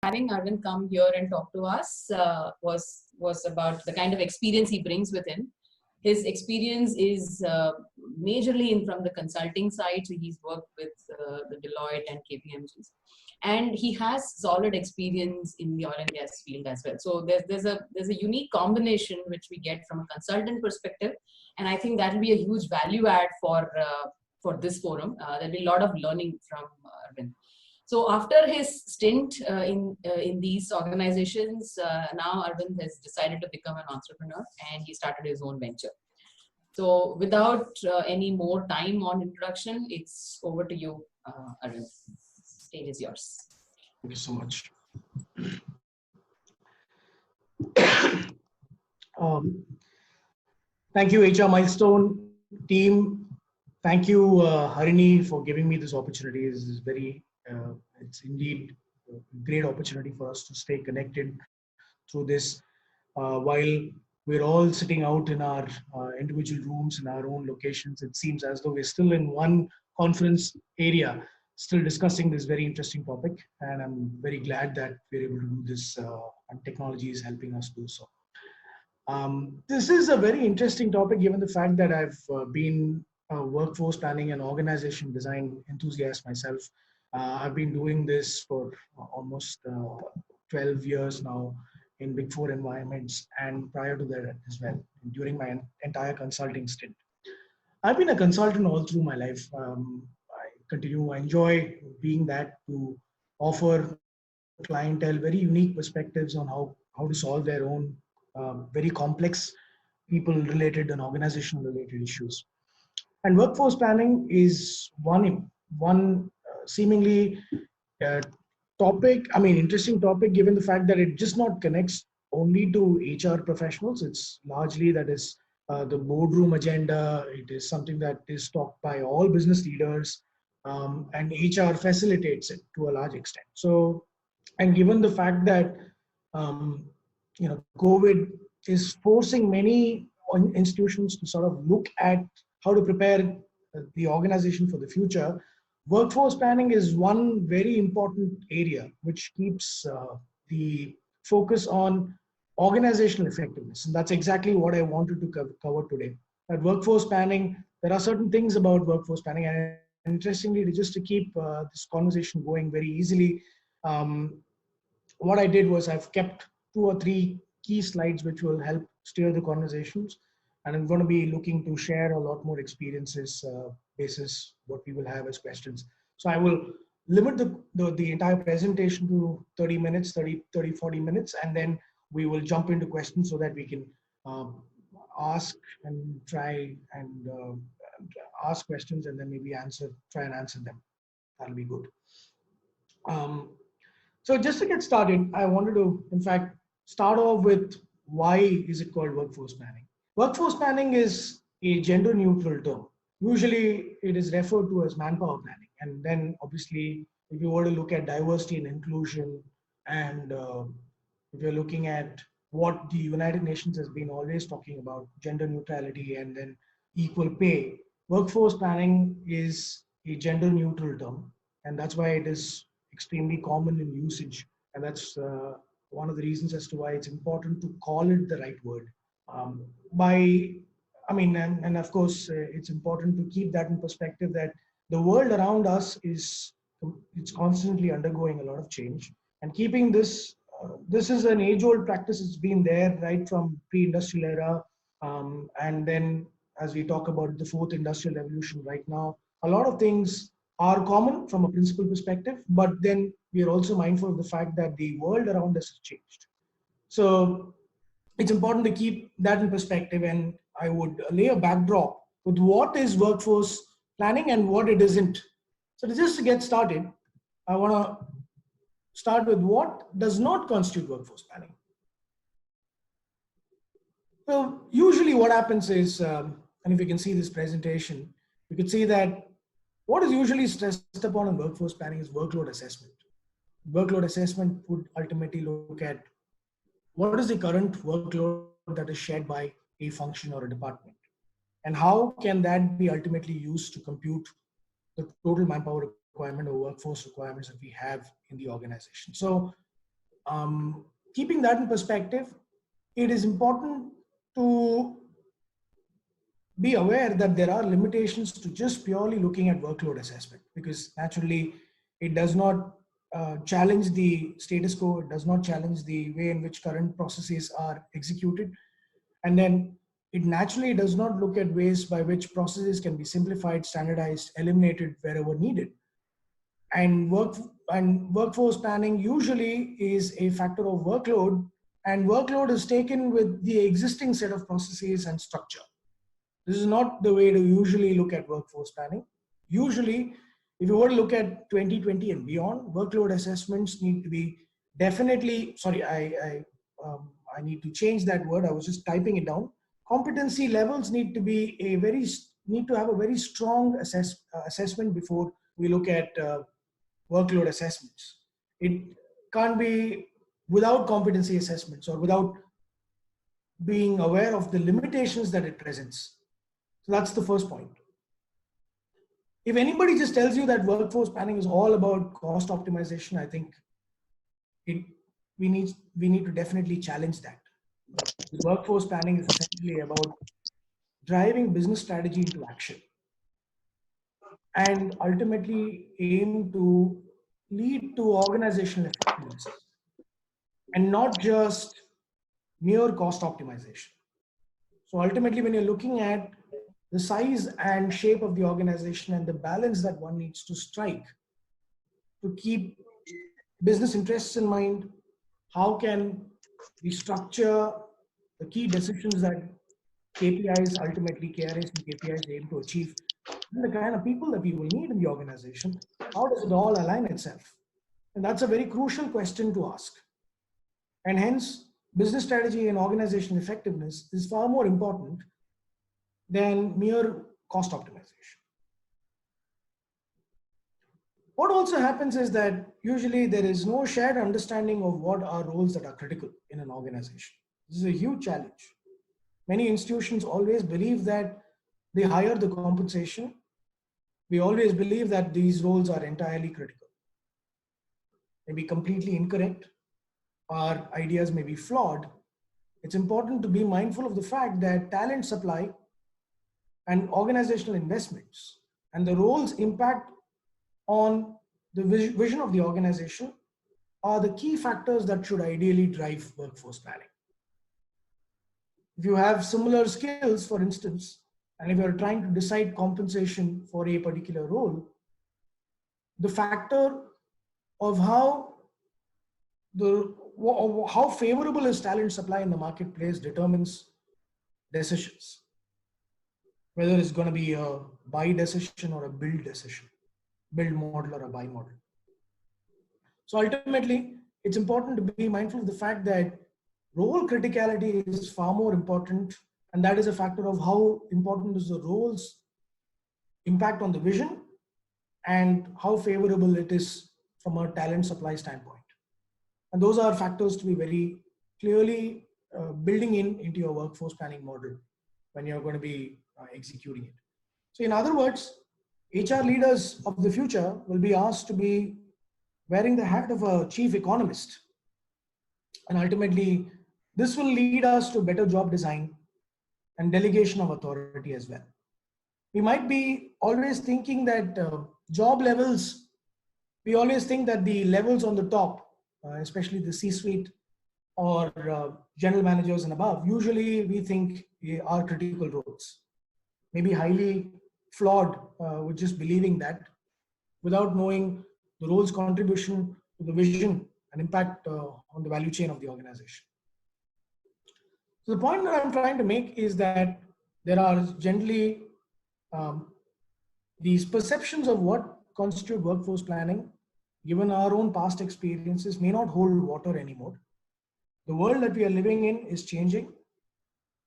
having Arvind come here and talk to us was about the kind of experience he brings with him. His experience is majorly from the consulting side. So he's worked with the Deloitte and KPMGs, and he has solid experience in the oil and gas field as well. So there's a unique combination which we get from a consultant perspective, and I think that will be a huge value add for this forum. There'll be a lot of learning from Arvind. So after his stint in these organizations, now Arvind has decided to become an entrepreneur, and he started his own venture. So without any more time on introduction, it's over to you, Arvind. Stage is yours. Thank you so much. Thank you, HR Milestone team. Thank you, Harini, for giving me this opportunity. This is it's indeed a great opportunity for us to stay connected through this while we're all sitting out in our individual rooms in our own locations. It seems as though we're still in one conference area, still discussing this very interesting topic. And I'm very glad that we're able to do this and technology is helping us do so. This is a very interesting topic given the fact that I've been a workforce planning and organization design enthusiast myself. I've been doing this for almost 12 years now in Big Four environments, and prior to that as well, during my entire consulting stint. I've been a consultant all through my life. I enjoy being that to offer clientele very unique perspectives on how to solve their own very complex people-related and organizational-related issues. And workforce planning is one seemingly interesting topic, given the fact that it just not connects only to HR professionals. It's largely that is the boardroom agenda. It is something that is talked by all business leaders, and HR facilitates it to a large extent. So, and given the fact that COVID is forcing many institutions to sort of look at how to prepare the organization for the future, workforce planning is one very important area which keeps the focus on organizational effectiveness. And that's exactly what I wanted to cover today. At workforce planning, there are certain things about workforce planning, and interestingly, just to keep this conversation going very easily, what I did was I've kept 2 or 3 key slides which will help steer the conversations. And I'm going to be looking to share a lot more experiences basis what we will have as questions. So I will limit the entire presentation to 30 minutes, 40 minutes, and then we will jump into questions so that we can ask and try and ask questions and then maybe try and answer them. That'll be good. So just to get started, I wanted to, in fact, start off with why is it called workforce planning? Workforce planning is a gender neutral term. Usually it is referred to as manpower planning. And then obviously, if you were to look at diversity and inclusion, and if you're looking at what the United Nations has been always talking about, gender neutrality and then equal pay, workforce planning is a gender neutral term. And that's why it is extremely common in usage. And that's one of the reasons as to why it's important to call it the right word. And of course, it's important to keep that in perspective that the world around us it's constantly undergoing a lot of change. And keeping this is an age-old practice. It's been there right from pre-industrial era. And then as we talk about the 4th industrial revolution right now, a lot of things are common from a principle perspective, but then we are also mindful of the fact that the world around us has changed. So it's important to keep that in perspective, and I would lay a backdrop with what is workforce planning and what it isn't. So just to get started, I want to start with what does not constitute workforce planning. So usually what happens is, and if you can see this presentation, you can see that what is usually stressed upon in workforce planning is workload assessment. Workload assessment would ultimately look at what is the current workload that is shared by a function or a department, and how can that be ultimately used to compute the total manpower requirement or workforce requirements that we have in the organization. So Keeping that in perspective, it is important to be aware that there are limitations to just purely looking at workload assessment, because naturally it does not challenge the status quo, it does not challenge the way in which current processes are executed, and then it naturally does not look at ways by which processes can be simplified, standardized, eliminated wherever needed. And workforce planning usually is a factor of workload, and workload is taken with the existing set of processes and structure. This is not the way to usually look at workforce planning. Usually, if you were to look at 2020 and beyond, workload assessments need to be definitely, sorry, I need to change that word. I was just typing it down. Competency levels need to be need to have a very strong assessment before we look at workload assessments. It can't be without competency assessments or without being aware of the limitations that it presents. So that's the first point. If anybody just tells you that workforce planning is all about cost optimization, I think we need to definitely challenge that. Workforce planning is essentially about driving business strategy into action and ultimately aim to lead to organizational effectiveness and not just mere cost optimization. So ultimately, when you're looking at the size and shape of the organization and the balance that one needs to strike to keep business interests in mind, how can we structure the key decisions that KPIs, ultimately KRAs and KPIs aim to achieve, and the kind of people that we will need in the organization, how does it all align itself? And that's a very crucial question to ask. And hence, business strategy and organizational effectiveness is far more important than mere cost optimization. What also happens is that usually there is no shared understanding of what are roles that are critical in an organization. This is a huge challenge. Many institutions always believe that they hire the compensation. We always believe that these roles are entirely critical. May be completely incorrect. Our ideas may be flawed. It's important to be mindful of the fact that talent supply and organizational investments and the roles impact on the vision of the organization are the key factors that should ideally drive workforce planning. If you have similar skills, for instance, and if you're trying to decide compensation for a particular role, the factor of how favorable is talent supply in the marketplace determines decisions, whether it's going to be a buy decision or a build decision, build model or a buy model. So ultimately, it's important to be mindful of the fact that role criticality is far more important, and that is a factor of how important is the roles impact on the vision and how favorable it is from a talent supply standpoint. And those are factors to be very clearly building into your workforce planning model when you're going to be executing it. So in other words, HR leaders of the future will be asked to be wearing the hat of a chief economist. And ultimately, this will lead us to better job design and delegation of authority as well. We might be always thinking that job levels, we always think that the levels on the top, especially the C-suite or general managers and above, usually we think are critical roles. Maybe highly flawed with just believing that without knowing the role's contribution to the vision and impact on the value chain of the organization. So the point that I'm trying to make is that there are generally these perceptions of what constitute workforce planning, given our own past experiences, may not hold water anymore. The world that we are living in is changing,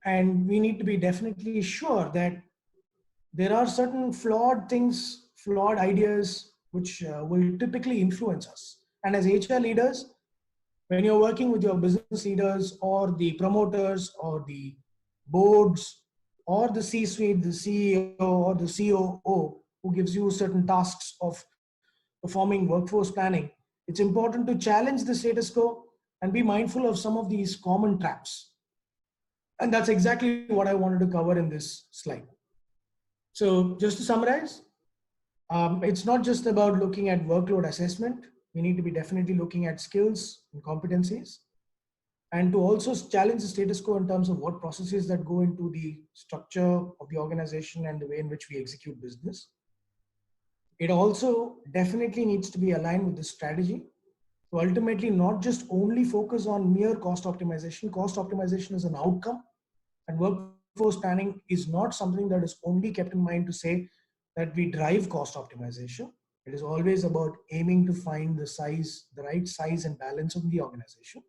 and we need to be definitely sure that there are certain flawed things, flawed ideas, which will typically influence us. And as HR leaders, when you're working with your business leaders or the promoters or the boards or the C-suite, the CEO or the COO who gives you certain tasks of performing workforce planning, it's important to challenge the status quo and be mindful of some of these common traps. And that's exactly what I wanted to cover in this slide. So just to summarize, it's not just about looking at workload assessment. We need to be definitely looking at skills and competencies, and to also challenge the status quo in terms of what processes that go into the structure of the organization and the way in which we execute business. It also definitely needs to be aligned with the strategy. So ultimately, not just only focus on mere cost optimization. Cost optimization is an outcome, and workforce planning is not something that is only kept in mind to say that we drive cost optimization. It is always about aiming to find the right size and balance of the organization,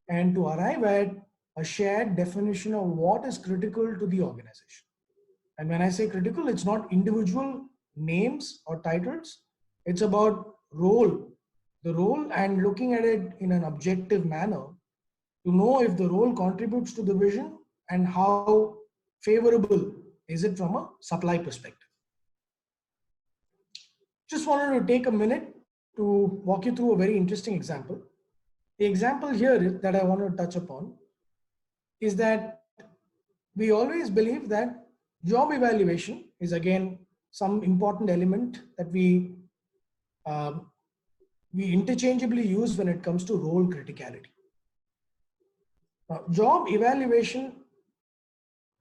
and to arrive at a shared definition of what is critical to the organization. And when I say critical, it's not individual names or titles. It's about the role, and looking at it in an objective manner to know if the role contributes to the vision and how favorable is it from a supply perspective. Just wanted to take a minute to walk you through a very interesting example. The example here that I want to touch upon is that we always believe that job evaluation is again some important element that we interchangeably use when it comes to role criticality. Now, job evaluation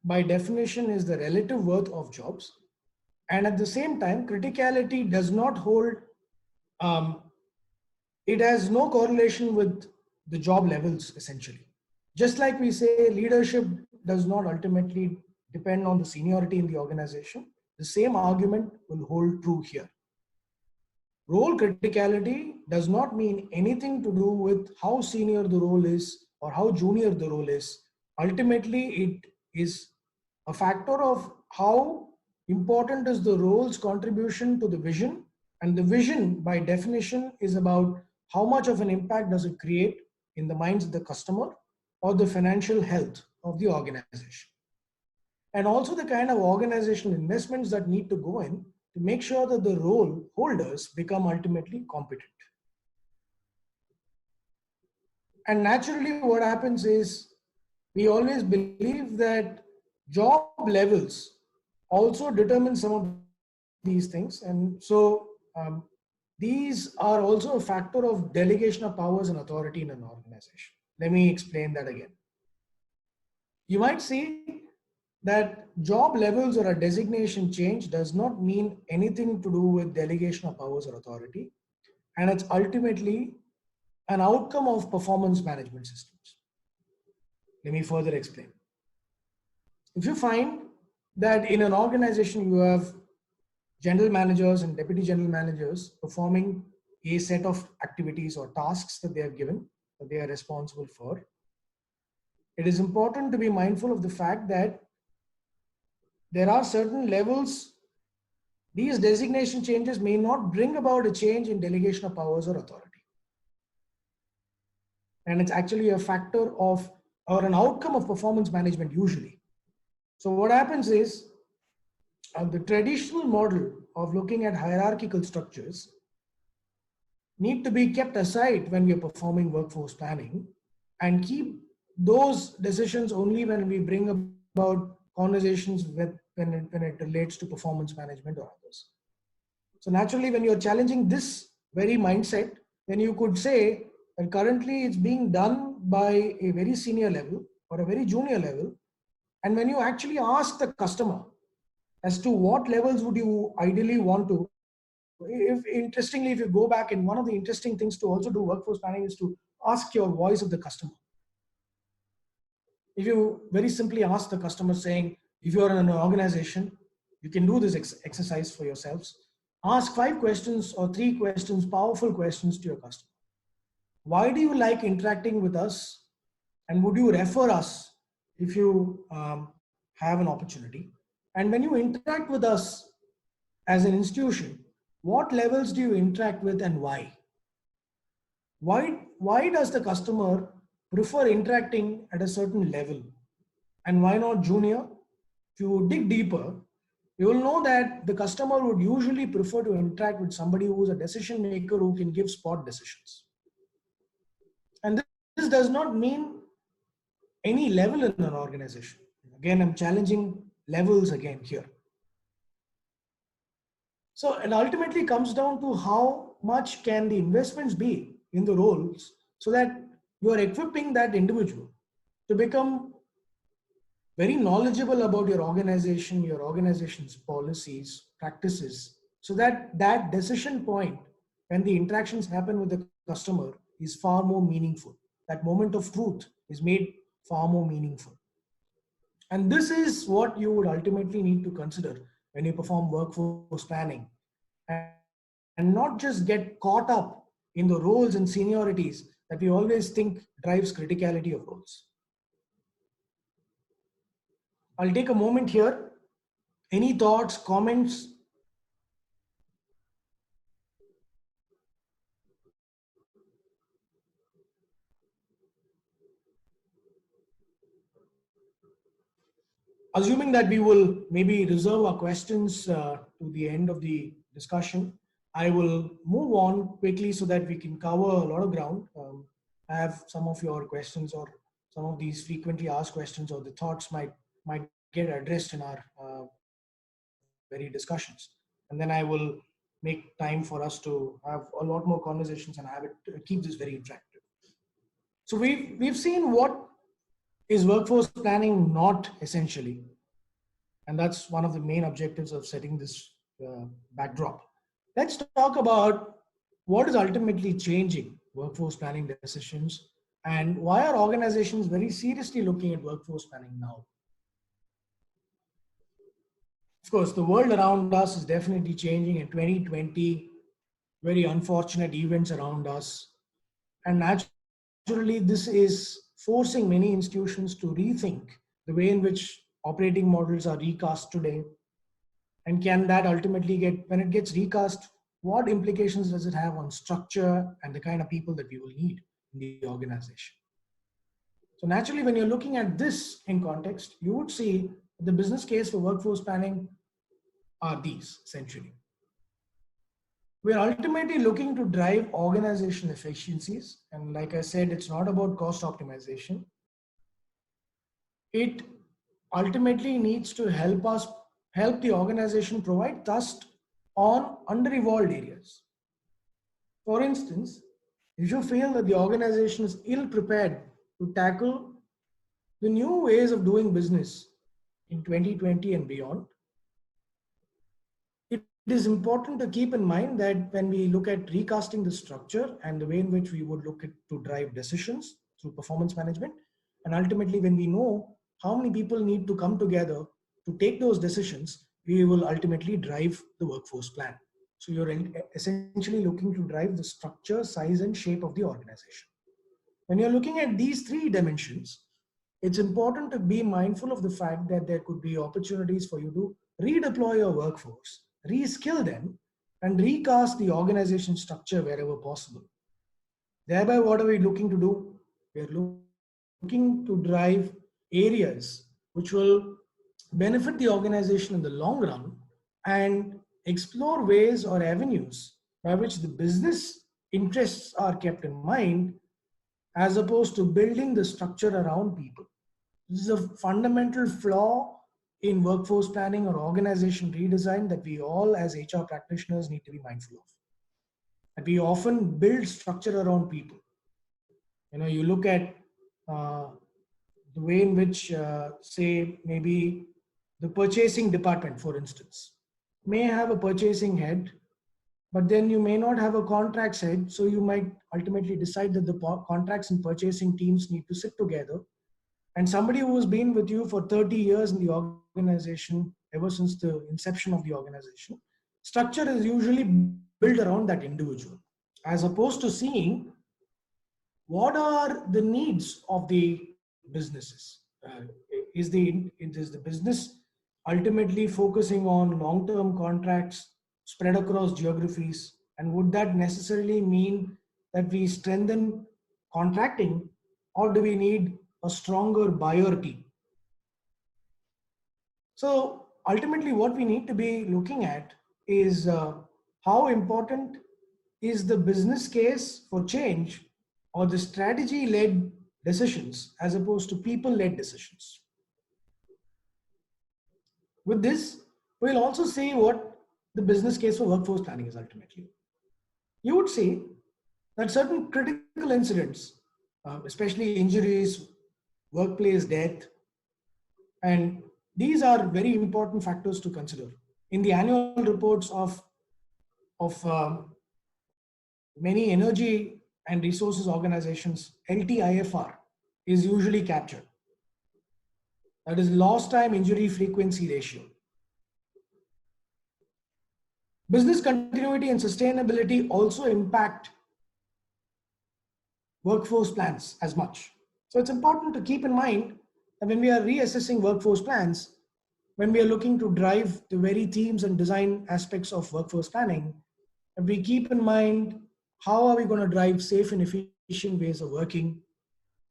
by definition is the relative worth of jobs, and at the same time criticality does not hold, it has no correlation with the job levels essentially. Just like we say leadership does not ultimately depend on the seniority in the organization, the same argument will hold true here. Role criticality does not mean anything to do with how senior the role is or how junior the role is. Ultimately, it is a factor of how important is the role's contribution to the vision, and the vision by definition is about how much of an impact does it create in the minds of the customer or the financial health of the organization. And also the kind of organizational investments that need to go in to make sure that the role holders become ultimately competent. And naturally what happens is we always believe that job levels also determine some of these things. And so these are also a factor of delegation of powers and authority in an organization. Let me explain that again. You might see that job levels or a designation change does not mean anything to do with delegation of powers or authority, and it's ultimately an outcome of performance management systems. Let me further explain. If you find that in an organization you have general managers and deputy general managers performing a set of activities or tasks that they are given, that they are responsible for, it is important to be mindful of the fact that there are certain levels. These designation changes may not bring about a change in delegation of powers or authority. And it's actually a factor of or an outcome of performance management usually. So what happens is the traditional model of looking at hierarchical structures need to be kept aside when we are performing workforce planning, and keep those decisions only when we bring about conversations with when it relates to performance management or others. So naturally, when you're challenging this very mindset, then you could say that currently it's being done by a very senior level or a very junior level. And when you actually ask the customer as to what levels would you ideally want to, interestingly, if you go back, and one of the interesting things to also do workforce planning is to ask your voice of the customer. If you very simply ask the customer saying, if you're in an organization, you can do this exercise for yourselves. Ask 5 questions or 3 questions, powerful questions to your customer. Why do you like interacting with us? And would you refer us if you have an opportunity? And when you interact with us as an institution, what levels do you interact with and why? Why does the customer prefer interacting at a certain level? And why not junior? If you dig deeper, you will know that the customer would usually prefer to interact with somebody who is a decision maker who can give spot decisions. And does not mean any level in an organization. Again, I'm challenging levels again here. So it ultimately comes down to how much can the investments be in the roles so that you are equipping that individual to become very knowledgeable about your organization's policies, practices, so that that decision point when the interactions happen with the customer is far more meaningful. That moment of truth is made far more meaningful. And this is what you would ultimately need to consider when you perform workforce planning, and not just get caught up in the roles and seniorities that we always think drives criticality of roles. I'll take a moment here. Any thoughts, comments? Assuming that we will maybe reserve our questions to the end of the discussion, I will move on quickly so that we can cover a lot of ground. I have some of your questions or some of these frequently asked questions or the thoughts might get addressed in our very discussions. And then I will make time for us to have a lot more conversations and have it keep this very interactive. So we've seen what is workforce planning not essentially, and that's one of the main objectives of setting this backdrop. Let's talk about what is ultimately changing workforce planning decisions and why are organizations very seriously looking at workforce planning now. Of course, the world around us is definitely changing. In 2020, very unfortunate events around us, and naturally this is forcing many institutions to rethink the way in which operating models are recast today. And can that ultimately get, when it gets recast, what implications does it have on structure and the kind of people that we will need in the organization? So naturally, when you're looking at this in context, you would see the business case for workforce planning are these essentially. We're ultimately looking to drive organizational efficiencies. And like I said, it's not about cost optimization. It ultimately needs to help the organization provide trust on under-evolved areas. For instance, if you feel that the organization is ill prepared to tackle the new ways of doing business in 2020 and beyond, it is important to keep in mind that when we look at recasting the structure and the way in which we would look at to drive decisions through performance management, and ultimately when we know how many people need to come together to take those decisions, we will ultimately drive the workforce plan. So you're essentially looking to drive the structure, size, and shape of the organization. When you're looking at these three dimensions, it's important to be mindful of the fact that there could be opportunities for you to redeploy your workforce, reskill them, and recast the organization structure wherever possible. Thereby, what are we looking to do? We're looking to drive areas which will benefit the organization in the long run and explore ways or avenues by which the business interests are kept in mind as opposed to building the structure around people. This is a fundamental flaw in workforce planning or organization redesign that we all as HR practitioners need to be mindful of. And we often build structure around people. You know, you look at the way in which, say, maybe the purchasing department, for instance, may have a purchasing head, but then you may not have a contracts head. So you might ultimately decide that the contracts and purchasing teams need to sit together. And somebody who has been with you for 30 years in the organization, ever since the inception of the organization, structure is usually built around that individual, as opposed to seeing what are the needs of the businesses. Is the business ultimately focusing on long-term contracts spread across geographies? And would that necessarily mean that we strengthen contracting, or do we need a stronger buyer team? So ultimately, what we need to be looking at is how important is the business case for change or the strategy led decisions as opposed to people-led decisions. With this, we'll also see what the business case for workforce planning is ultimately. You would see that certain critical incidents, especially injuries, workplace death, and these are very important factors to consider. In the annual reports of many energy and resources organizations, LTIFR is usually captured. That is lost time injury frequency ratio. Business continuity and sustainability also impact workforce plans as much. So it's important to keep in mind that when we are reassessing workforce plans, when we are looking to drive the very themes and design aspects of workforce planning, and we keep in mind how are we going to drive safe and efficient ways of working,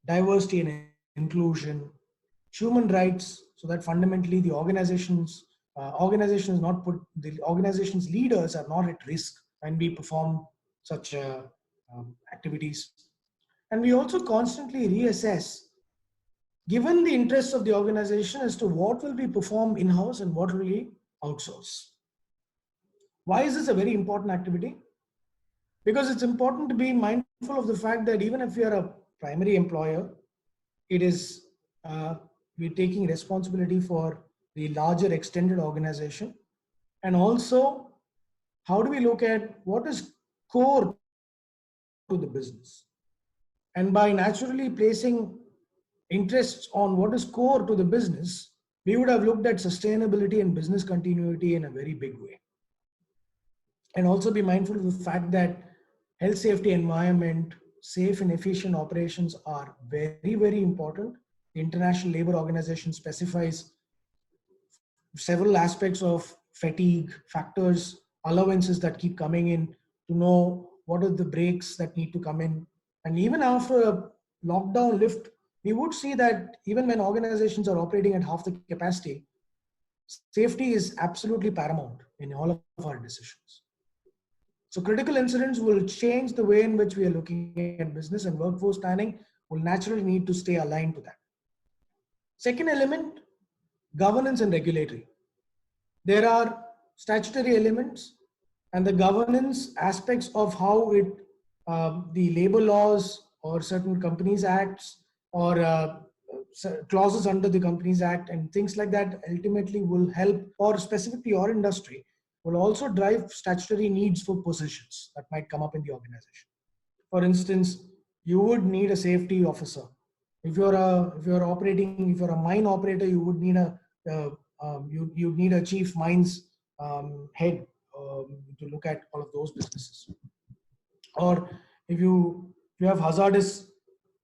diversity and inclusion, human rights, so that fundamentally the organization's leaders are not at risk when we perform such activities. And we also constantly reassess, given the interests of the organization, as to what will be performed in-house and what will be outsourced. Why is this a very important activity? Because it's important to be mindful of the fact that even if you are a primary employer, it is we're taking responsibility for the larger extended organization. And also, how do we look at what is core to the business? And by naturally placing interests on what is core to the business, we would have looked at sustainability and business continuity in a very big way. And also be mindful of the fact that health, safety, environment, safe and efficient operations are very, very important. The International Labour Organization specifies several aspects of fatigue, factors, allowances that keep coming in to know what are the breaks that need to come in. And even after a lockdown lift, we would see that even when organizations are operating at half the capacity, safety is absolutely paramount in all of our decisions. So critical incidents will change the way in which we are looking at business, and workforce planning will naturally need to stay aligned to that. Second element, governance and regulatory. There are statutory elements and the governance aspects of how the labor laws or certain Companies Acts or clauses under the Companies Act and things like that ultimately will help, or specifically your industry, will also drive statutory needs for positions that might come up in the organization. For instance, you would need a safety officer. If you're a mine operator, you would need you need a chief mines head to look at all of those businesses. Or if you have hazardous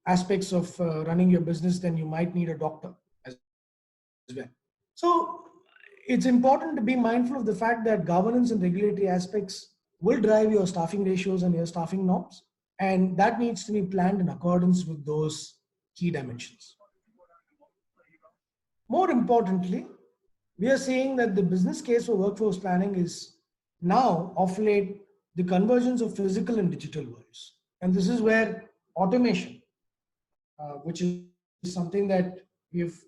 aspects of running your business, then you might need a doctor as well. So it's important to be mindful of the fact that governance and regulatory aspects will drive your staffing ratios and your staffing norms, and that needs to be planned in accordance with those key dimensions. More importantly, we are seeing that the business case for workforce planning is now of late the convergence of physical and digital worlds. And this is where automation, which is something that we've,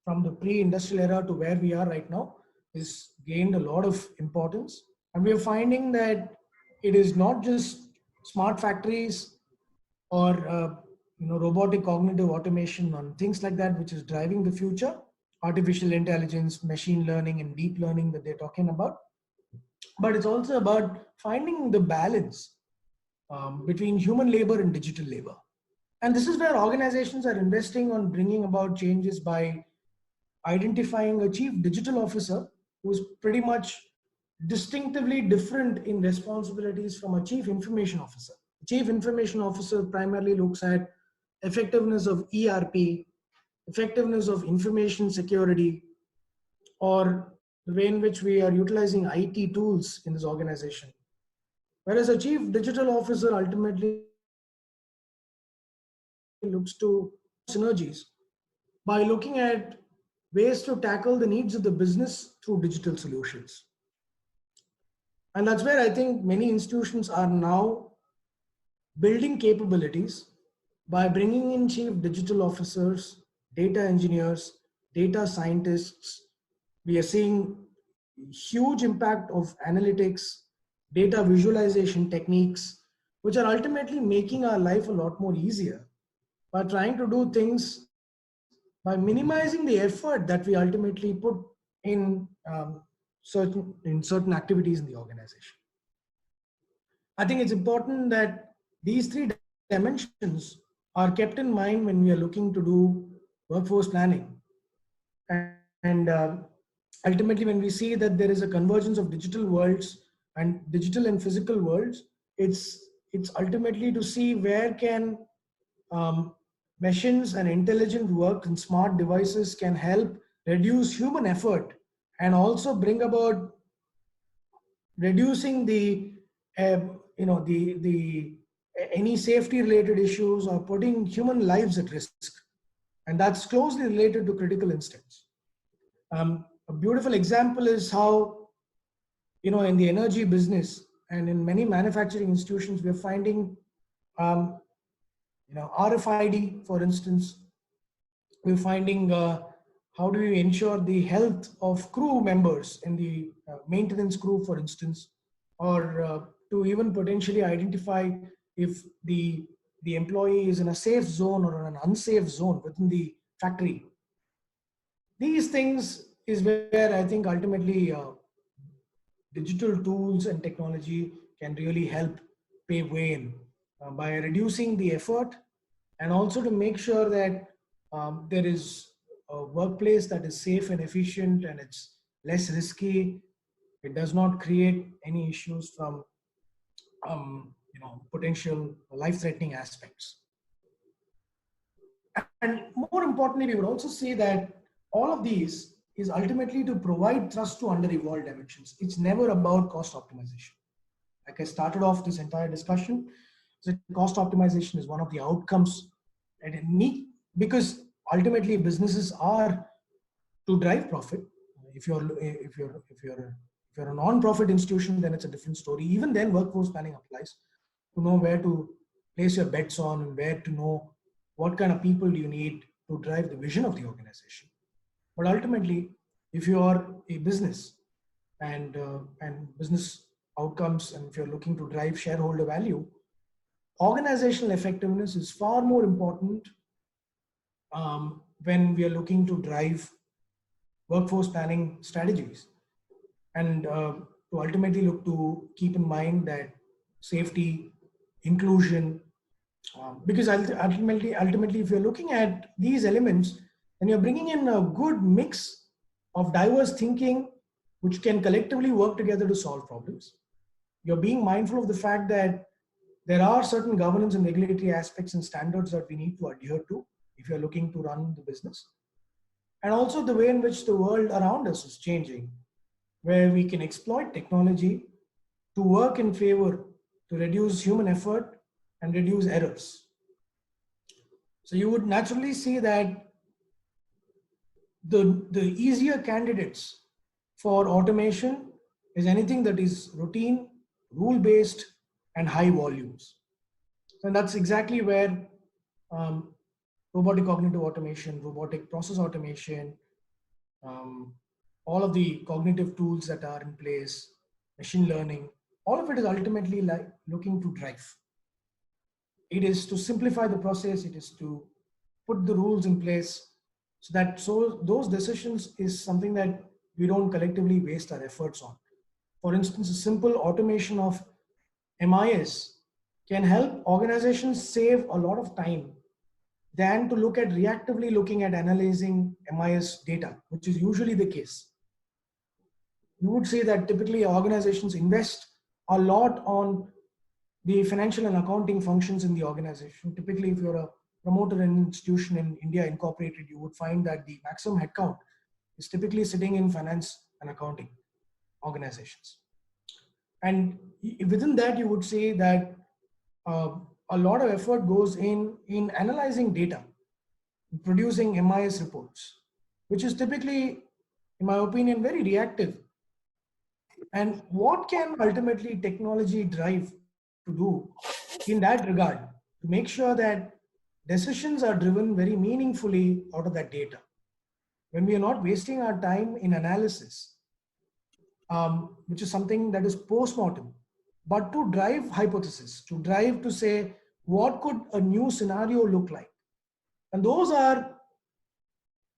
from the pre-industrial era to where we are right now, is gained a lot of importance. And we are finding that it is not just smart factories or robotic cognitive automation and things like that which is driving the future. Artificial intelligence, machine learning, and deep learning that they're talking about. But it's also about finding the balance between human labor and digital labor. And this is where organizations are investing on bringing about changes by identifying a chief digital officer who's pretty much distinctively different in responsibilities from a chief information officer. The chief information officer primarily looks at effectiveness of ERP, effectiveness of information security, or the way in which we are utilizing IT tools in this organization. Whereas a chief digital officer ultimately looks to synergies by looking at ways to tackle the needs of the business through digital solutions. And that's where I think many institutions are now building capabilities By bringing in chief digital officers, data engineers, data scientists, we are seeing huge impact of analytics, data visualization techniques, which are ultimately making our life a lot more easier by trying to do things by minimizing the effort that we ultimately put in certain activities in the organization. I think it's important that these three dimensions are kept in mind when we are looking to do workforce planning. And ultimately, when we see that there is a convergence of digital worlds and digital and physical worlds, it's ultimately to see where can um, machines and intelligent work and smart devices can help reduce human effort and also bring about reducing the the any safety related issues or putting human lives at risk, and that's closely related to critical instincts. A beautiful example is how, in the energy business and in many manufacturing institutions, we're finding um, RFID, for instance. We're finding how do we ensure the health of crew members in the maintenance crew, for instance, or to even potentially identify if the employee is in a safe zone or an unsafe zone within the factory. These things is where I think ultimately digital tools and technology can really help pave way in by reducing the effort and also to make sure that there is a workplace that is safe and efficient and it's less risky. It does not create any issues from potential life-threatening aspects. And more importantly, we would also say that all of these is ultimately to provide thrust to under-evolved dimensions. It's never about cost optimization. Like I started off this entire discussion, that cost optimization is one of the outcomes, and because ultimately businesses are to drive profit. If you're a non-profit institution, then it's a different story. Even then, workforce planning applies to know where to place your bets on and where to know what kind of people do you need to drive the vision of the organization. But ultimately, if you are a business and business outcomes, and if you're looking to drive shareholder value, organizational effectiveness is far more important when we are looking to drive workforce planning strategies, and to ultimately look to keep in mind that safety, inclusion, because ultimately, if you're looking at these elements, then you're bringing in a good mix of diverse thinking, which can collectively work together to solve problems. You're being mindful of the fact that there are certain governance and regulatory aspects and standards that we need to adhere to if you're looking to run the business. And also the way in which the world around us is changing, where we can exploit technology to work in favor to reduce human effort and reduce errors. So you would naturally see that the easier candidates for automation is anything that is routine, rule-based, and high volumes. And that's exactly where um, robotic cognitive automation, robotic process automation, um, all of the cognitive tools that are in place, machine learning, all of it is ultimately like looking to drive. It is to simplify the process. It is to put the rules in place so those decisions is something that we don't collectively waste our efforts on. For instance, a simple automation of MIS can help organizations save a lot of time than to look at reactively looking at analyzing MIS data, which is usually the case. You would say that typically organizations invest a lot on the financial and accounting functions in the organization. Typically, if you're a promoter and institution in India incorporated, you would find that the maximum headcount is typically sitting in finance and accounting organizations. And within that, you would say that uh, a lot of effort goes in analyzing data, producing MIS reports, which is typically, in my opinion, very reactive. And what can ultimately technology drive to do in that regard to make sure that decisions are driven very meaningfully out of that data. When we are not wasting our time in analysis, which is something that is post-mortem, but to drive hypothesis, to drive to say, what could a new scenario look like? And those are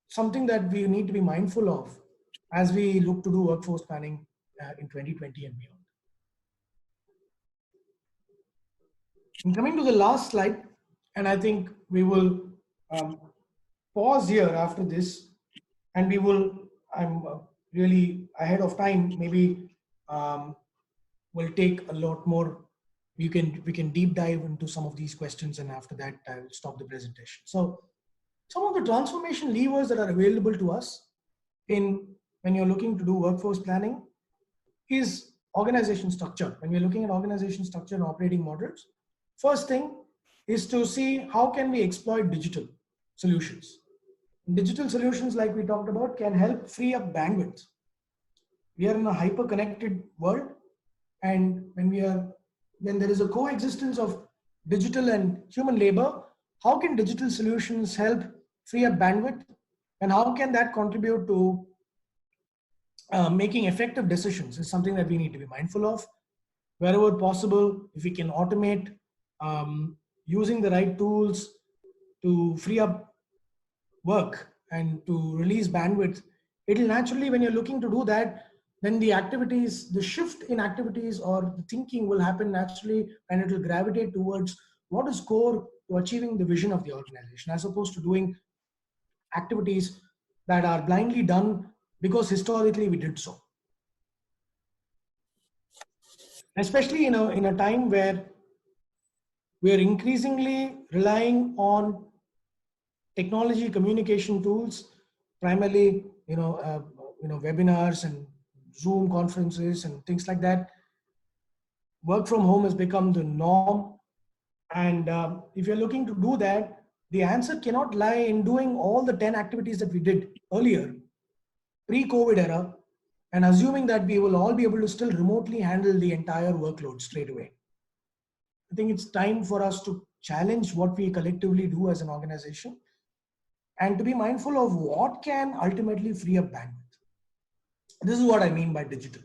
something that we need to be mindful of as we look to do workforce planning in 2020 and beyond. And coming to the last slide, and I think we will pause here after this, and we will, I'm really ahead of time, maybe we'll take a lot more, we can deep dive into some of these questions, and after that I will stop the presentation. So some of the transformation levers that are available to us when you're looking to do workforce planning is organization structure. When we're looking at organization structure and operating models, first thing is to see how can we exploit digital solutions. Digital solutions, like we talked about, can help free up bandwidth. We are in a hyper connected world, and when there is a coexistence of digital and human labor, how can digital solutions help free up bandwidth, and how can that contribute to making effective decisions is something that we need to be mindful of. Wherever possible, if we can automate using the right tools to free up work and to release bandwidth, it'll naturally, when you're looking to do that, then the activities, the shift in activities or the thinking will happen naturally, and it will gravitate towards what is core to achieving the vision of the organization, as opposed to doing activities that are blindly done because historically we did so. Especially in a time where we are increasingly relying on technology communication tools, primarily webinars and Zoom conferences and things like that. Work from home has become the norm, and if you're looking to do that, the answer cannot lie in doing all the 10 activities that we did earlier, pre-COVID era, and assuming that we will all be able to still remotely handle the entire workload straight away. I think it's time for us to challenge what we collectively do as an organization and to be mindful of what can ultimately free up bandwidth. This is what I mean by digital.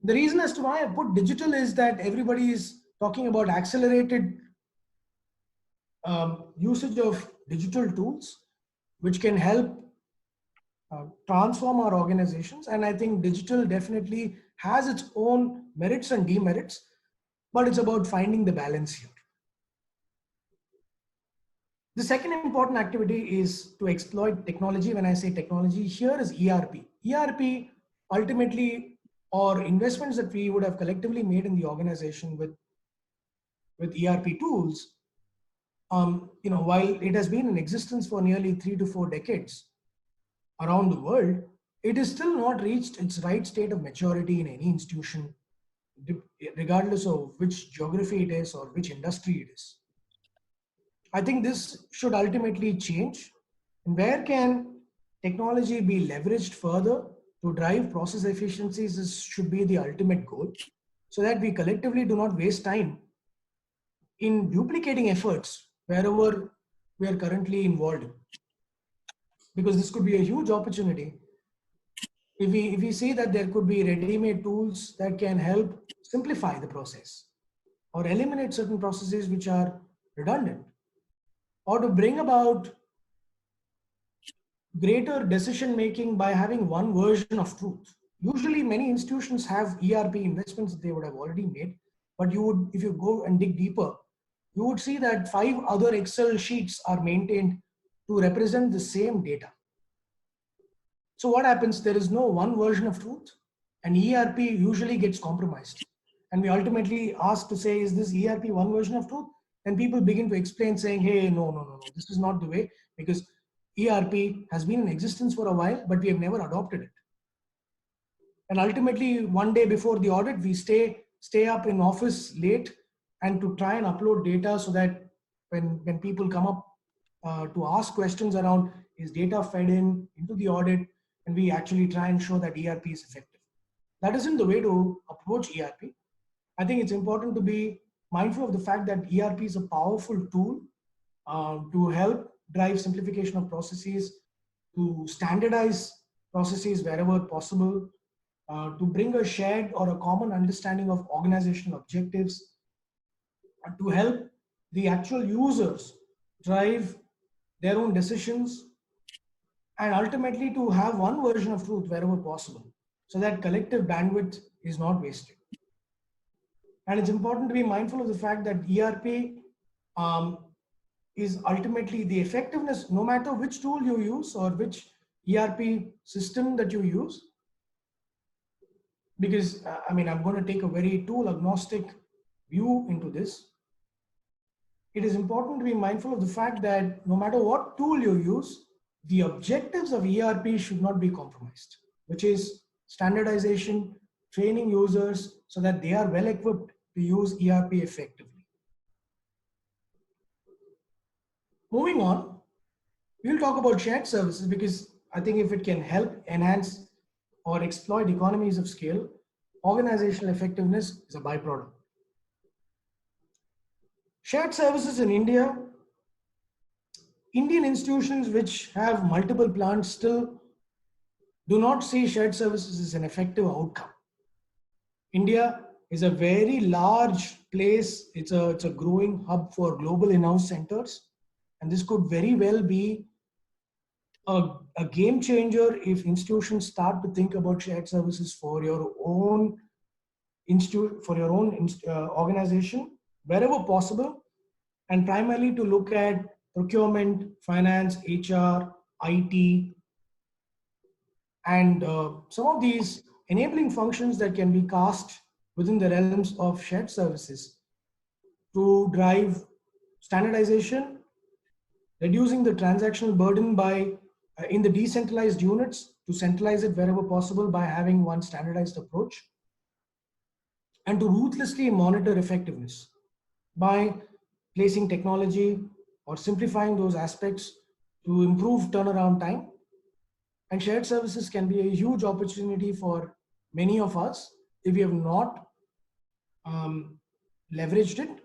The reason as to why I put digital is that everybody is talking about accelerated usage of digital tools, which can help transform our organizations. And I think digital definitely has its own merits and demerits, but it's about finding the balance here. The second important activity is to exploit technology. When I say technology, here is ERP. ERP ultimately, or investments that we would have collectively made in the organization with ERP tools, while it has been in existence for nearly 3 to 4 decades around the world, it is still not reached its right state of maturity in any institution, regardless of which geography it is or which industry it is. I think this should ultimately change. And where can technology be leveraged further to drive process efficiencies? This should be the ultimate goal, so that we collectively do not waste time in duplicating efforts wherever we are currently involved in. Because this could be a huge opportunity. If we see that there could be ready-made tools that can help simplify the process or eliminate certain processes which are redundant, or to bring about greater decision making by having one version of truth. Usually many institutions have ERP investments that they would have already made, but if you go and dig deeper, you would see that 5 other Excel sheets are maintained to represent the same data. So what happens? There is no one version of truth, and ERP usually gets compromised. And we ultimately ask to say, is this ERP one version of truth? And people begin to explain saying, hey, no, this is not the way, because ERP has been in existence for a while, but we have never adopted it. And ultimately, one day before the audit, we stay up in office late and to try and upload data so that when people come up to ask questions around, is data fed into the audit, and we actually try and show that ERP is effective. That isn't the way to approach ERP. I think it's important to be mindful of the fact that ERP is a powerful tool to help drive simplification of processes, to standardize processes wherever possible, to bring a shared or a common understanding of organizational objectives, to help the actual users drive their own decisions, and ultimately to have one version of truth wherever possible so that collective bandwidth is not wasted. And it's important to be mindful of the fact that ERP um, is ultimately the effectiveness, no matter which tool you use or which ERP system that you use. Because I mean, I'm going to take a very tool agnostic view into this. It is important to be mindful of the fact that no matter what tool you use, the objectives of ERP should not be compromised, which is standardization, training users so that they are well equipped to use ERP effectively. Moving on, we'll talk about shared services because I think if it can help enhance or exploit economies of scale, organizational effectiveness is a byproduct. Shared services in India, Indian institutions which have multiple plants still do not see shared services as an effective outcome. India is a very large place. It's a growing hub for global in-house centers. And this could very well be a game changer if institutions start to think about shared services for your own institute, for your own organization, wherever possible, and primarily to look at procurement, finance, HR, IT, and some of these enabling functions that can be cast within the realms of shared services to drive standardization, reducing the transactional burden by in the decentralized units to centralize it wherever possible by having one standardized approach, and to ruthlessly monitor effectiveness by placing technology or simplifying those aspects to improve turnaround time. And shared services can be a huge opportunity for many of us if we have not leveraged it.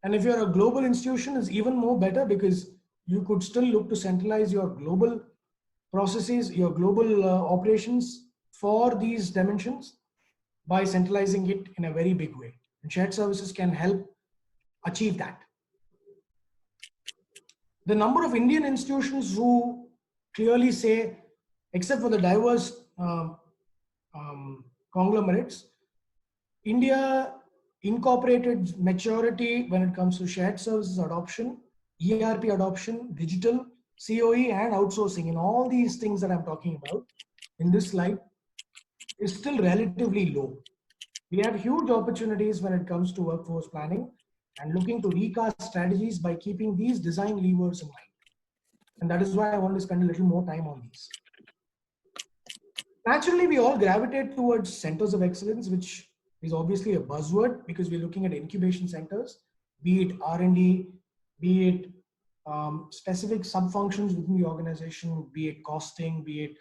And if you're a global institution, it's even more better because you could still look to centralize your global processes, your global operations for these dimensions by centralizing it in a very big way. And shared services can help achieve that. The number of Indian institutions who clearly say, except for the diverse conglomerates, India incorporated maturity when it comes to shared services adoption, ERP adoption, digital, COE, and outsourcing, in all these things that I'm talking about in this slide, is still relatively low. We have huge opportunities when it comes to workforce planning and looking to recast strategies by keeping these design levers in mind. And that is why I want to spend a little more time on these. Naturally, we all gravitate towards centers of excellence, which is obviously a buzzword because we're looking at incubation centers, be it R&D, be it specific sub-functions within the organization, be it costing, be it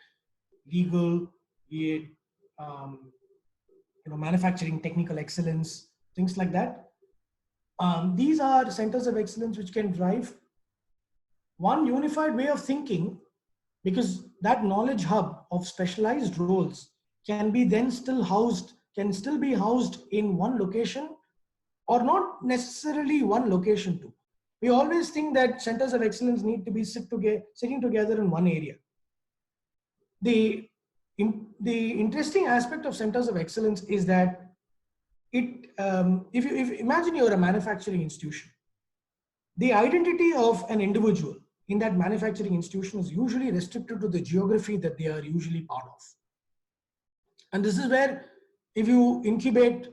legal, be it manufacturing, technical excellence, things like that. These are centers of excellence which can drive one unified way of thinking, because that knowledge hub of specialized roles can be then can still be housed in one location, or not necessarily one location too. We always think that centers of excellence need to be sitting together in one area. The interesting aspect of centers of excellence is that if you imagine you're a manufacturing institution, the identity of an individual in that manufacturing institution is usually restricted to the geography that they are usually part of. And this is where, if you incubate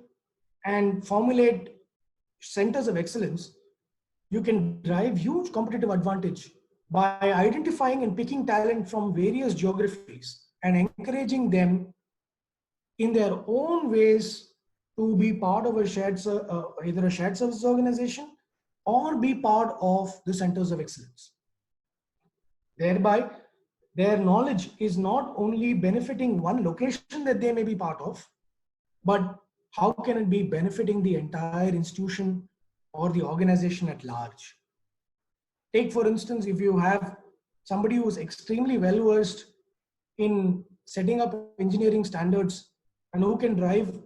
and formulate centers of excellence, you can drive huge competitive advantage by identifying and picking talent from various geographies and encouraging them in their own ways to be part of a either a shared services organization or be part of the centers of excellence. Thereby, their knowledge is not only benefiting one location that they may be part of, but how can it be benefiting the entire institution or the organization at large? Take for instance, if you have somebody who is extremely well versed in setting up engineering standards and who can drive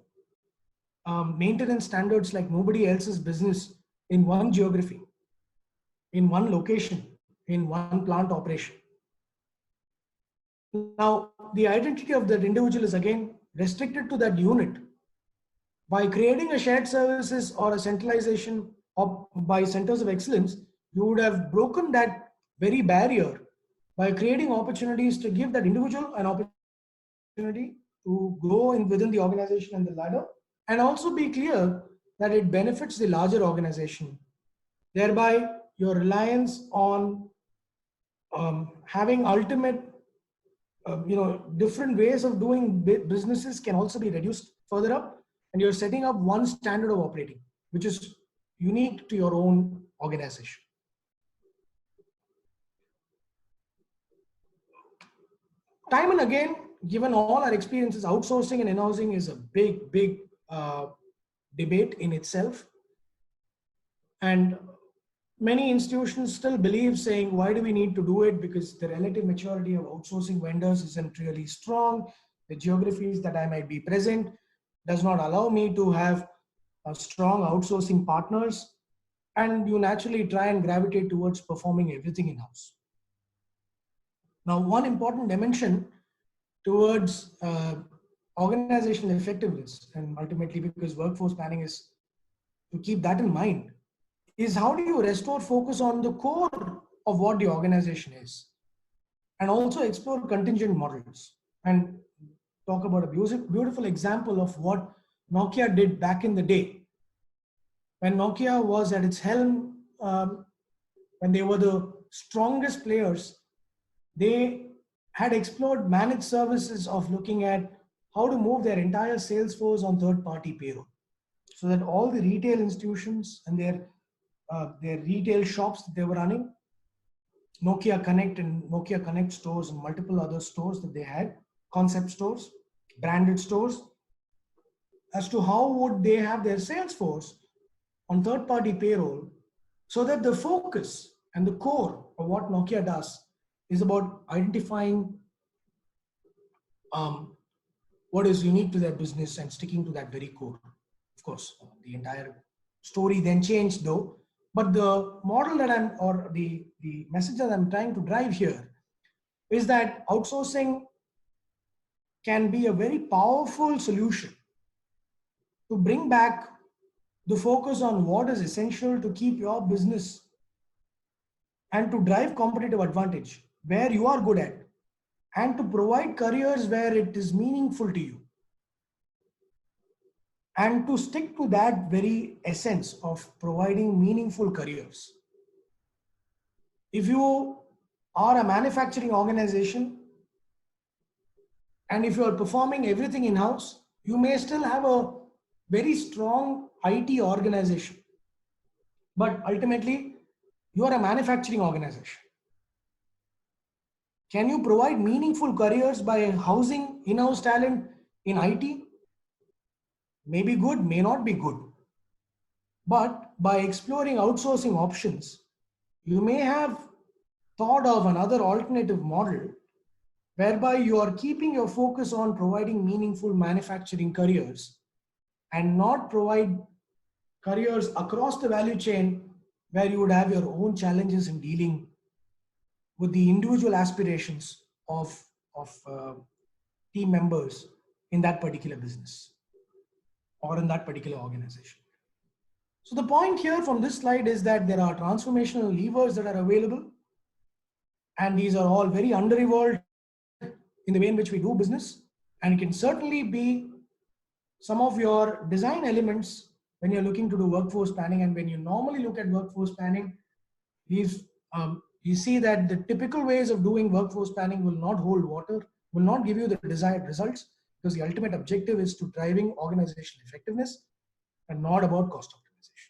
maintenance standards like nobody else's business in one geography, in one location, in one plant operation. Now, the identity of that individual is again restricted to that unit. By creating a shared services or a centralization of by centers of excellence, you would have broken that very barrier by creating opportunities to give that individual an opportunity to grow within the organization and the ladder, and also be clear that it benefits the larger organization. Thereby, your reliance on having ultimate, different ways of doing businesses can also be reduced further up, and you're setting up one standard of operating, which is unique to your own organization. Time and again, given all our experiences, outsourcing and in-housing is a big debate in itself. And many institutions still believe saying, why do we need to do it? Because the relative maturity of outsourcing vendors isn't really strong. The geographies that I might be present does not allow me to have a strong outsourcing partners. And you naturally try and gravitate towards performing everything in-house. Now, one important dimension towards organizational effectiveness, and ultimately because workforce planning is to keep that in mind, is how do you restore focus on the core of what the organization is, and also explore contingent models and talk about a beautiful example of what Nokia did back in the day. When Nokia was at its helm, when they were the strongest players, they had explored managed services of looking at how to move their entire sales force on third-party payroll, so that all the retail institutions and their retail shops that they were running, Nokia Connect and Nokia Connect stores and multiple other stores that they had, concept stores, branded stores, as to how would they have their sales force on third-party payroll, so that the focus and the core of what Nokia does is about identifying what is unique to their business and sticking to that very core. Of course, the entire story then changed though, but the model that the message that I'm trying to drive here is that outsourcing can be a very powerful solution to bring back the focus on what is essential to keep your business and to drive competitive advantage where you are good at, and to provide careers where it is meaningful to you, and to stick to that very essence of providing meaningful careers. If you are a manufacturing organization and if you are performing everything in-house, you may still have a very strong IT organization, but ultimately you are a manufacturing organization. Can you provide meaningful careers by housing in-house talent in IT? May be good, may not be good. But by exploring outsourcing options, you may have thought of another alternative model whereby you are keeping your focus on providing meaningful manufacturing careers and not provide careers across the value chain where you would have your own challenges in dealing with the individual aspirations of team members in that particular business or in that particular organization. So the point here from this slide is that there are transformational levers that are available, and these are all very under-evolved in the way in which we do business, and it can certainly be some of your design elements when you're looking to do workforce planning. And when you normally look at workforce planning, you see that the typical ways of doing workforce planning will not hold water, will not give you the desired results, because the ultimate objective is to driving organizational effectiveness and not about cost optimization.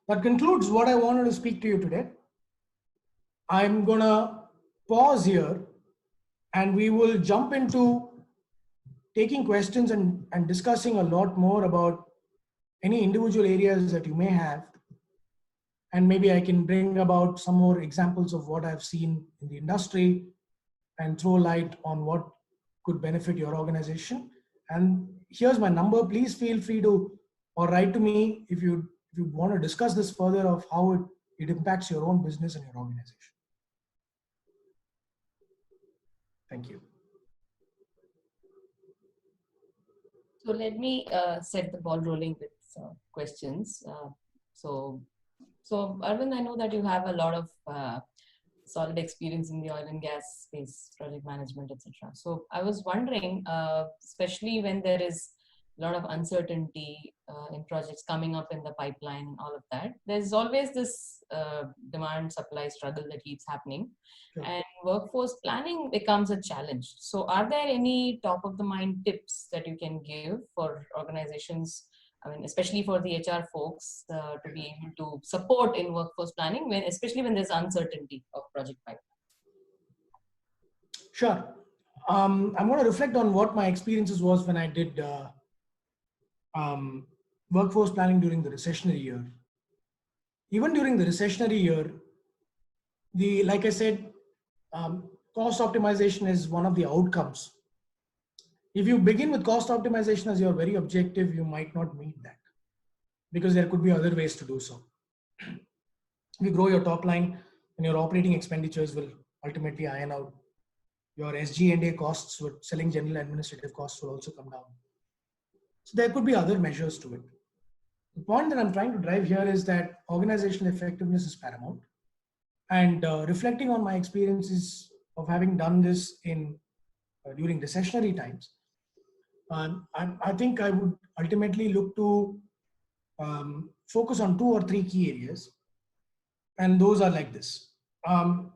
That concludes what I wanted to speak to you today. I'm gonna pause here and we will jump into taking questions and discussing a lot more about any individual areas that you may have. and maybe I can bring about some more examples of what I've seen in the industry and throw light on what could benefit your organization. And here's my number. Please feel free to or write to me if you want to discuss this further of how it impacts your own business and your organization. Thank you. So let me set the ball rolling with questions. So Arvind, I know that you have a lot of solid experience in the oil and gas space, project management, etc. So I was wondering, especially when there is a lot of uncertainty in projects coming up in the pipeline and all of that, there's always this demand supply struggle that keeps happening. Sure. And workforce planning becomes a challenge. So are there any top of the mind tips that you can give for organizations, I mean, especially for the HR folks, to be able to support in workforce planning, especially when there's uncertainty of project pipeline? Sure. I'm going to reflect on what my experiences was when I did workforce planning during the recessionary year. Even during the recessionary year, like I said, cost optimization is one of the outcomes. If you begin with cost optimization as your very objective, you might not meet that because there could be other ways to do so. If you grow your top line and your operating expenditures will ultimately iron out, your SG&A costs with selling general administrative costs will also come down. So there could be other measures to it. The point that I'm trying to drive here is that organizational effectiveness is paramount. And reflecting on my experiences of having done this during recessionary times, I think I would ultimately look to focus on 2 or 3 key areas. And those are like this. I'm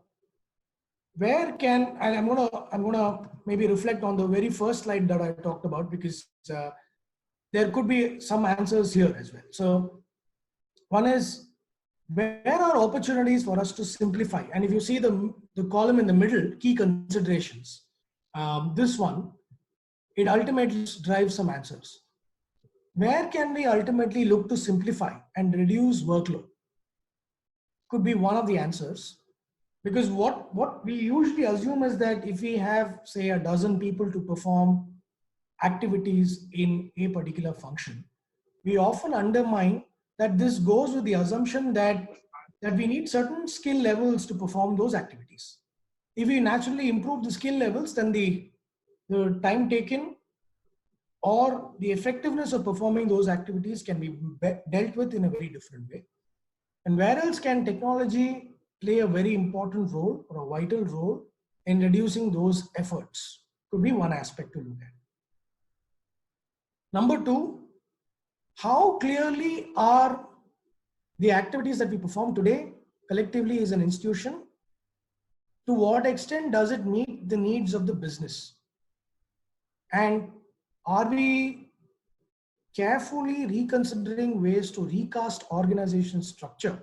gonna maybe reflect on the very first slide that I talked about, because there could be some answers here as well. So one is, where are opportunities for us to simplify? And if you see the column in the middle, key considerations, this one, it ultimately drives some answers. Where can we ultimately look to simplify and reduce workload? Could be one of the answers. Because what we usually assume is that if we have, say, a dozen people to perform activities in a particular function, we often undermine that this goes with the assumption that we need certain skill levels to perform those activities. If we naturally improve the skill levels, then the time taken or the effectiveness of performing those activities can be dealt with in a very different way. And where else can technology play a very important role or a vital role in reducing those efforts? Could be one aspect to look at. Number 2, how clearly are the activities that we perform today collectively as an institution? To what extent does it meet the needs of the business? And are we carefully reconsidering ways to recast organization structure?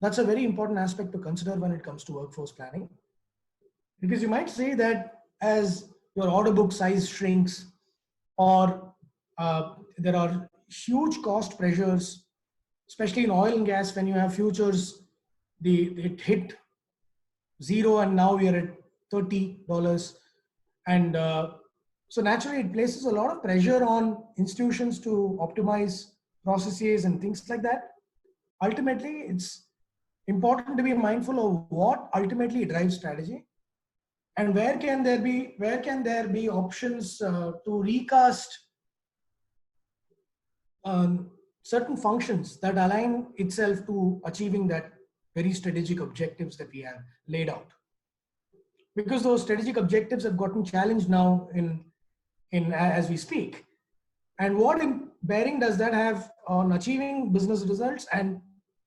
That's a very important aspect to consider when it comes to workforce planning. Because you might say that as your order book size shrinks, or there are huge cost pressures, especially in oil and gas, when you have futures, it hit 0 and now we are at $30. And so naturally it places a lot of pressure on institutions to optimize processes and things like that. Ultimately, it's important to be mindful of what ultimately drives strategy, and where can there be options to recast certain functions that align itself to achieving that very strategic objectives that we have laid out. Because those strategic objectives have gotten challenged now in as we speak. And what bearing does that have on achieving business results? And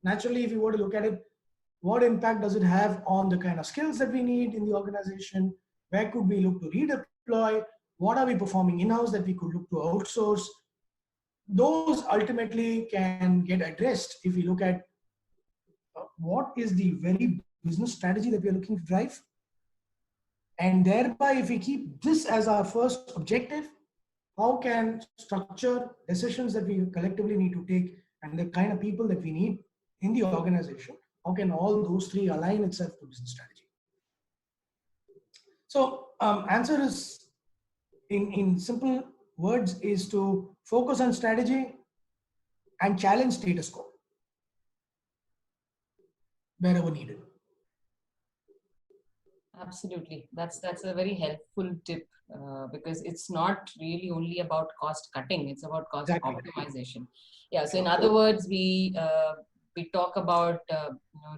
naturally, if you were to look at it, what impact does it have on the kind of skills that we need in the organization? Where could we look to redeploy? What are we performing in-house that we could look to outsource? Those ultimately can get addressed if we look at what is the very business strategy that we are looking to drive. And thereby, if we keep this as our first objective, how can structure decisions that we collectively need to take and the kind of people that we need in the organization, how can all those three align itself to business strategy? So answer is, in simple words, is to focus on strategy and challenge status quo wherever needed. Absolutely. That's a very helpful tip because it's not really only about cost cutting, it's about cost Exactly. optimization. Yeah. So in other words, we talk about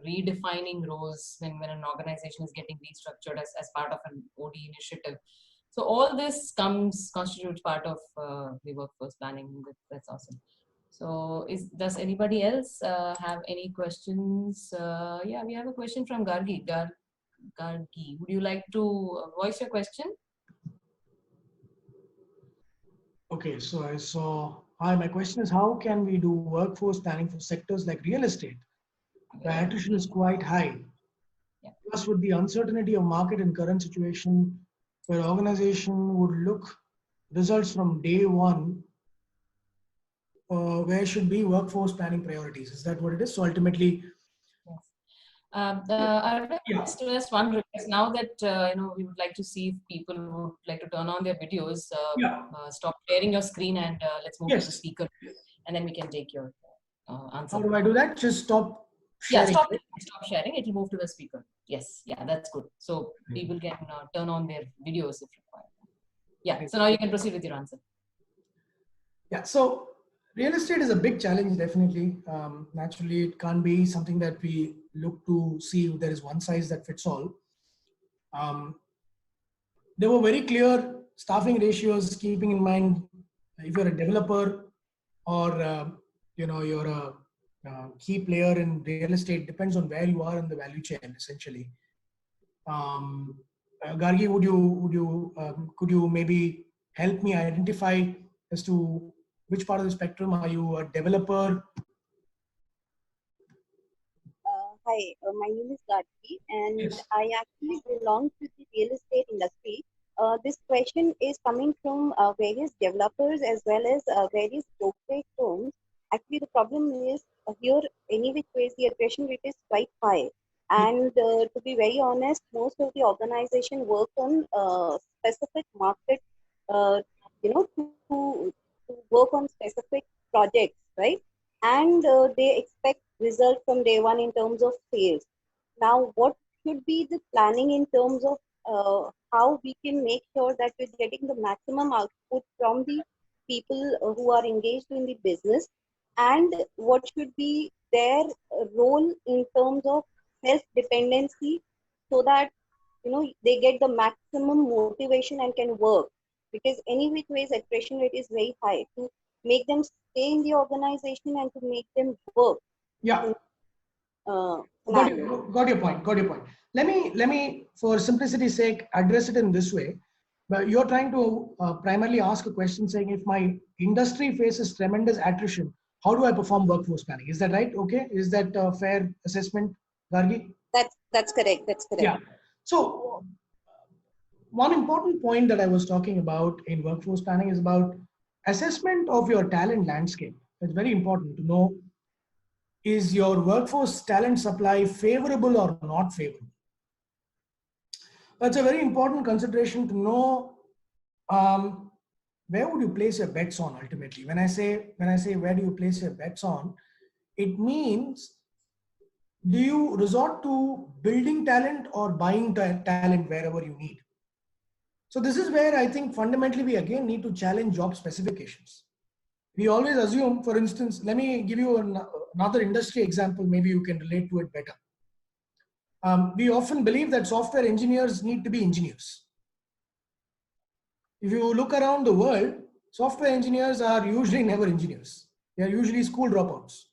redefining roles when an organization is getting restructured as part of an OD initiative. So all this constitutes part of the workforce planning. That's awesome. So does anybody else have any questions? Yeah, we have a question from Gargi. Gargi, would you like to voice your question? Okay, so I saw, hi, my question is, how can we do workforce planning for sectors like real estate, where attrition is quite high? Yeah. Plus, with the uncertainty of market and current situation, where organization would look results from day one, where should be workforce planning priorities? Is that what it is? So ultimately, Yes. I yeah. just one request. Now that we would like to see if people would like to turn on their videos. Stop sharing your screen and let's move to the Yes. speaker, and then we can take your answer. How do I do that? Just stop Yeah, sharing. stop sharing. It will move to the speaker. Yes, yeah, that's good. So people can turn on their videos if required. Yeah. So now you can proceed with your answer. Yeah. So real estate is a big challenge, definitely. Naturally, it can't be something that we look to see if there is one size that fits all. There were very clear staffing ratios, keeping in mind if you're a developer or you're a key player in real estate, depends on where you are in the value chain, essentially. Gargi, could you maybe help me identify as to which part of the spectrum? Are you a developer? Hi, my name is Gayatri, and Yes. I actually belong to the real estate industry. This question is coming from various developers as well as various brokerage firms. Actually, the problem is here, any which ways, the attrition rate is quite high. And to be very honest, most of the organization work on specific market, to work on specific projects, right? And they expect result from day one in terms of sales. Now, what should be the planning in terms of how we can make sure that we're getting the maximum output from the people who are engaged in the business, and what should be their role in terms of self dependency, so that they get the maximum motivation and can work, because any which ways attrition rate is very high. To make them stay in the organization and to make them work. Yeah. Got your point. Let me, for simplicity's sake, address it in this way. But you're trying to primarily ask a question saying, if my industry faces tremendous attrition, how do I perform workforce planning? Is that right? Okay. Is that a fair assessment, Gargi? That's correct. That's correct. Yeah. So one important point that I was talking about in workforce planning is about assessment of your talent landscape. It's very important to know, is your workforce talent supply favorable or not favorable? That's a very important consideration to know. Where would you place your bets on ultimately? When I say where do you place your bets on, it means, do you resort to building talent or buying talent wherever you need? So this is where I think fundamentally we again need to challenge job specifications. We always assume, for instance, let me give you another industry example, maybe you can relate to it better. We often believe that software engineers need to be engineers. If you look around the world, software engineers are usually never engineers. They are usually school dropouts.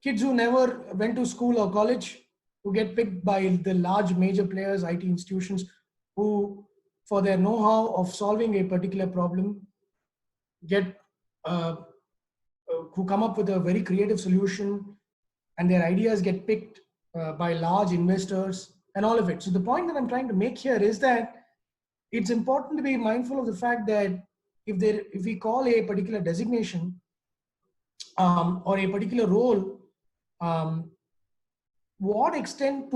Kids who never went to school or college, who get picked by the large major players, IT institutions, who, for their know-how of solving a particular problem, who come up with a very creative solution, and their ideas get picked by large investors and all of it. So the point that I'm trying to make here is that it's important to be mindful of the fact that if we call a particular designation or a particular role to what extent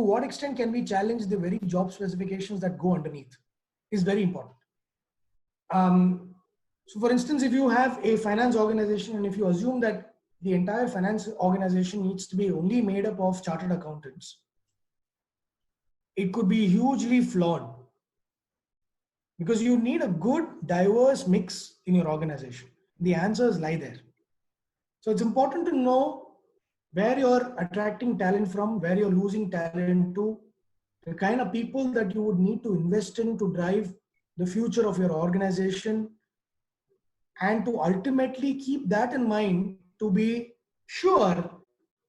can we challenge the very job specifications that go underneath is very important. So for instance, if you have a finance organization and if you assume that the entire finance organization needs to be only made up of chartered accountants, it could be hugely flawed because you need a good diverse mix in your organization. The answers lie there. So it's important to know where you're attracting talent from, where you're losing talent to, the kind of people that you would need to invest in to drive the future of your organization, and to ultimately keep that in mind to be sure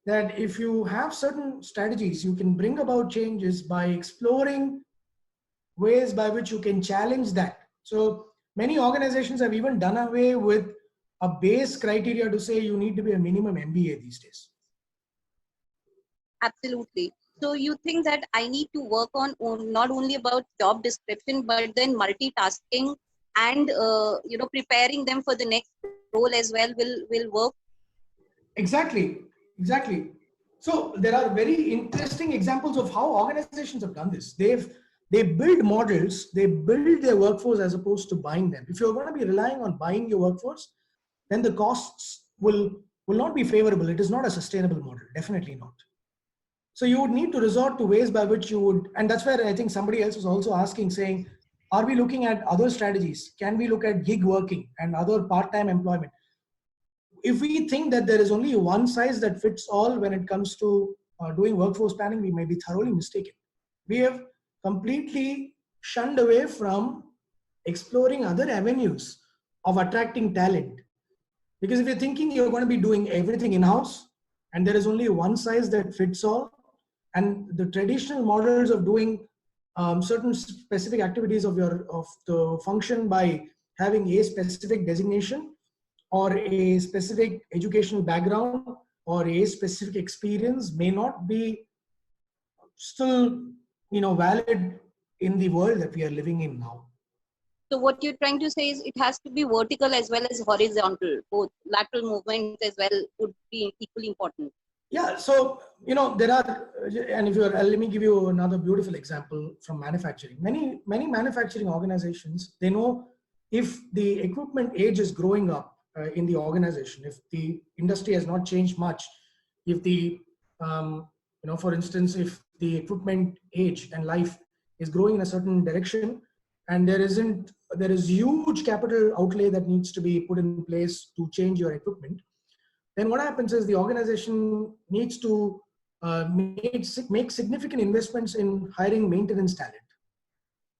that if you have certain strategies, you can bring about changes by exploring ways by which you can challenge that. So many organizations have even done away with a base criteria to say you need to be a minimum MBA these days. Absolutely. So you think that I need to work on not only about job description, but then multitasking and preparing them for the next role as well will work. Exactly. So there are very interesting examples of how organizations have done this. They build models, they build their workforce as opposed to buying them. If you're going to be relying on buying your workforce, then the costs will not be favorable. It is not a sustainable model, definitely not. So you would need to resort to ways by which you would, and that's where I think somebody else was also asking, saying, are we looking at other strategies? Can we look at gig working and other part-time employment? If we think that there is only one size that fits all when it comes to doing workforce planning, we may be thoroughly mistaken. We have completely shunned away from exploring other avenues of attracting talent. Because if you're thinking you're going to be doing everything in-house and there is only one size that fits all, and the traditional models of doing certain specific activities of the function by having a specific designation or a specific educational background or a specific experience may not be still valid in the world that we are living in now. So what you're trying to say is it has to be vertical as well as horizontal. Both lateral movements as well would be equally important. Yeah, so there are, and if you're, let me give you another beautiful example from manufacturing. Many manufacturing organizations, they know if the equipment age is growing up in the organization, if the industry has not changed much, if the for instance, if the equipment age and life is growing in a certain direction, and there is huge capital outlay that needs to be put in place to change your equipment, then what happens is the organization needs to make significant investments in hiring maintenance talent.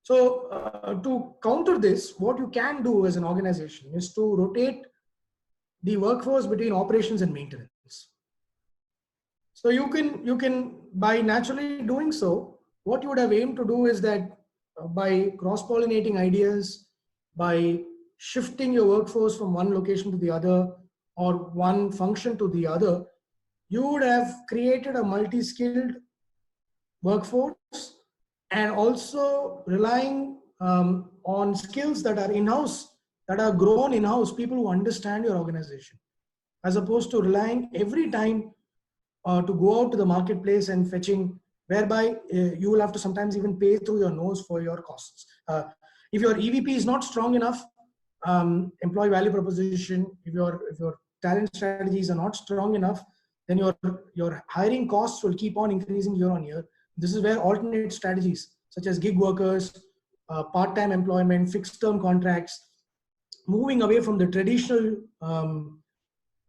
So to counter this, what you can do as an organization is to rotate the workforce between operations and maintenance. So you can by naturally doing so, what you would have aimed to do is that by cross-pollinating ideas, by shifting your workforce from one location to the other, or one function to the other, you would have created a multi-skilled workforce and also relying on skills that are in-house, that are grown in-house, people who understand your organization, as opposed to relying every time to go out to the marketplace and fetching, whereby you will have to sometimes even pay through your nose for your costs. If your EVP is not strong enough, employee value proposition, if your talent strategies are not strong enough, then your hiring costs will keep on increasing year on year. This is where alternate strategies such as gig workers, part-time employment, fixed-term contracts, moving away from the traditional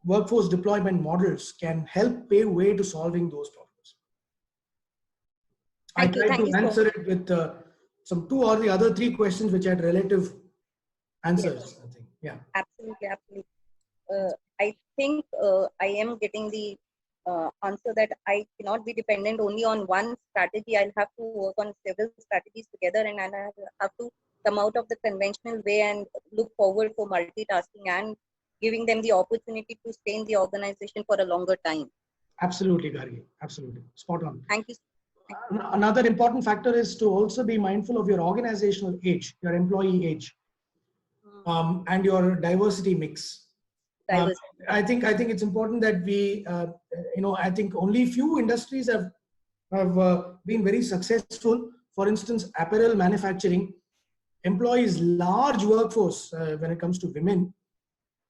workforce deployment models can help pave way to solving those problems. I tried to answer it with some two or the other three questions which had relative answers. Yes. I think. Yeah. Absolutely. I think I am getting the answer that I cannot be dependent only on one strategy. I'll have to work on several strategies together, and I'll have to come out of the conventional way and look forward for multitasking and giving them the opportunity to stay in the organization for a longer time. Absolutely, Gargi. Absolutely. Spot on. Thank you. Another important factor is to also be mindful of your organizational age, your employee age, and your diversity mix. diversity. I think it's important that we, I think only few industries have been very successful. For instance, apparel manufacturing employs large workforce when it comes to women.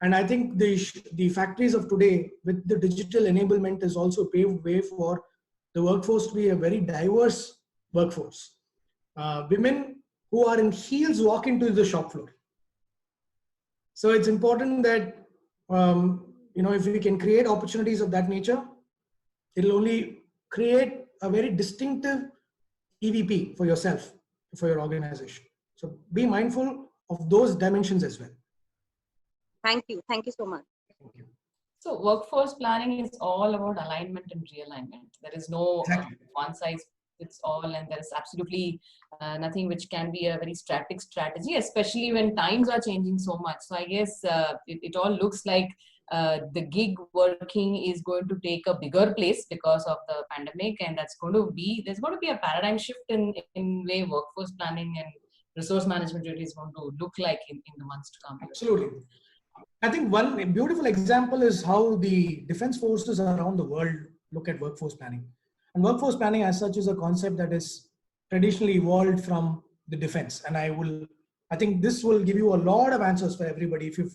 And I think the factories of today with the digital enablement has also paved way for the workforce to be a very diverse workforce. Women who are in heels walk into the shop floor. So it's important that, if we can create opportunities of that nature, it'll only create a very distinctive EVP for yourself, for your organization. So be mindful of those dimensions as well. Thank you. Thank you so much. Thank you. So workforce planning is all about alignment and realignment. There is no Exactly. one size fits all, and there is absolutely nothing which can be a very static strategy, especially when times are changing so much. So I guess it all looks like the gig working is going to take a bigger place because of the pandemic, and there's going to be a paradigm shift in way workforce planning and resource management really is going to look like in the months to come. Absolutely. I think one beautiful example is how the defense forces around the world look at workforce planning. And workforce planning as such is a concept that is traditionally evolved from the defense. And I think this will give you a lot of answers for everybody if you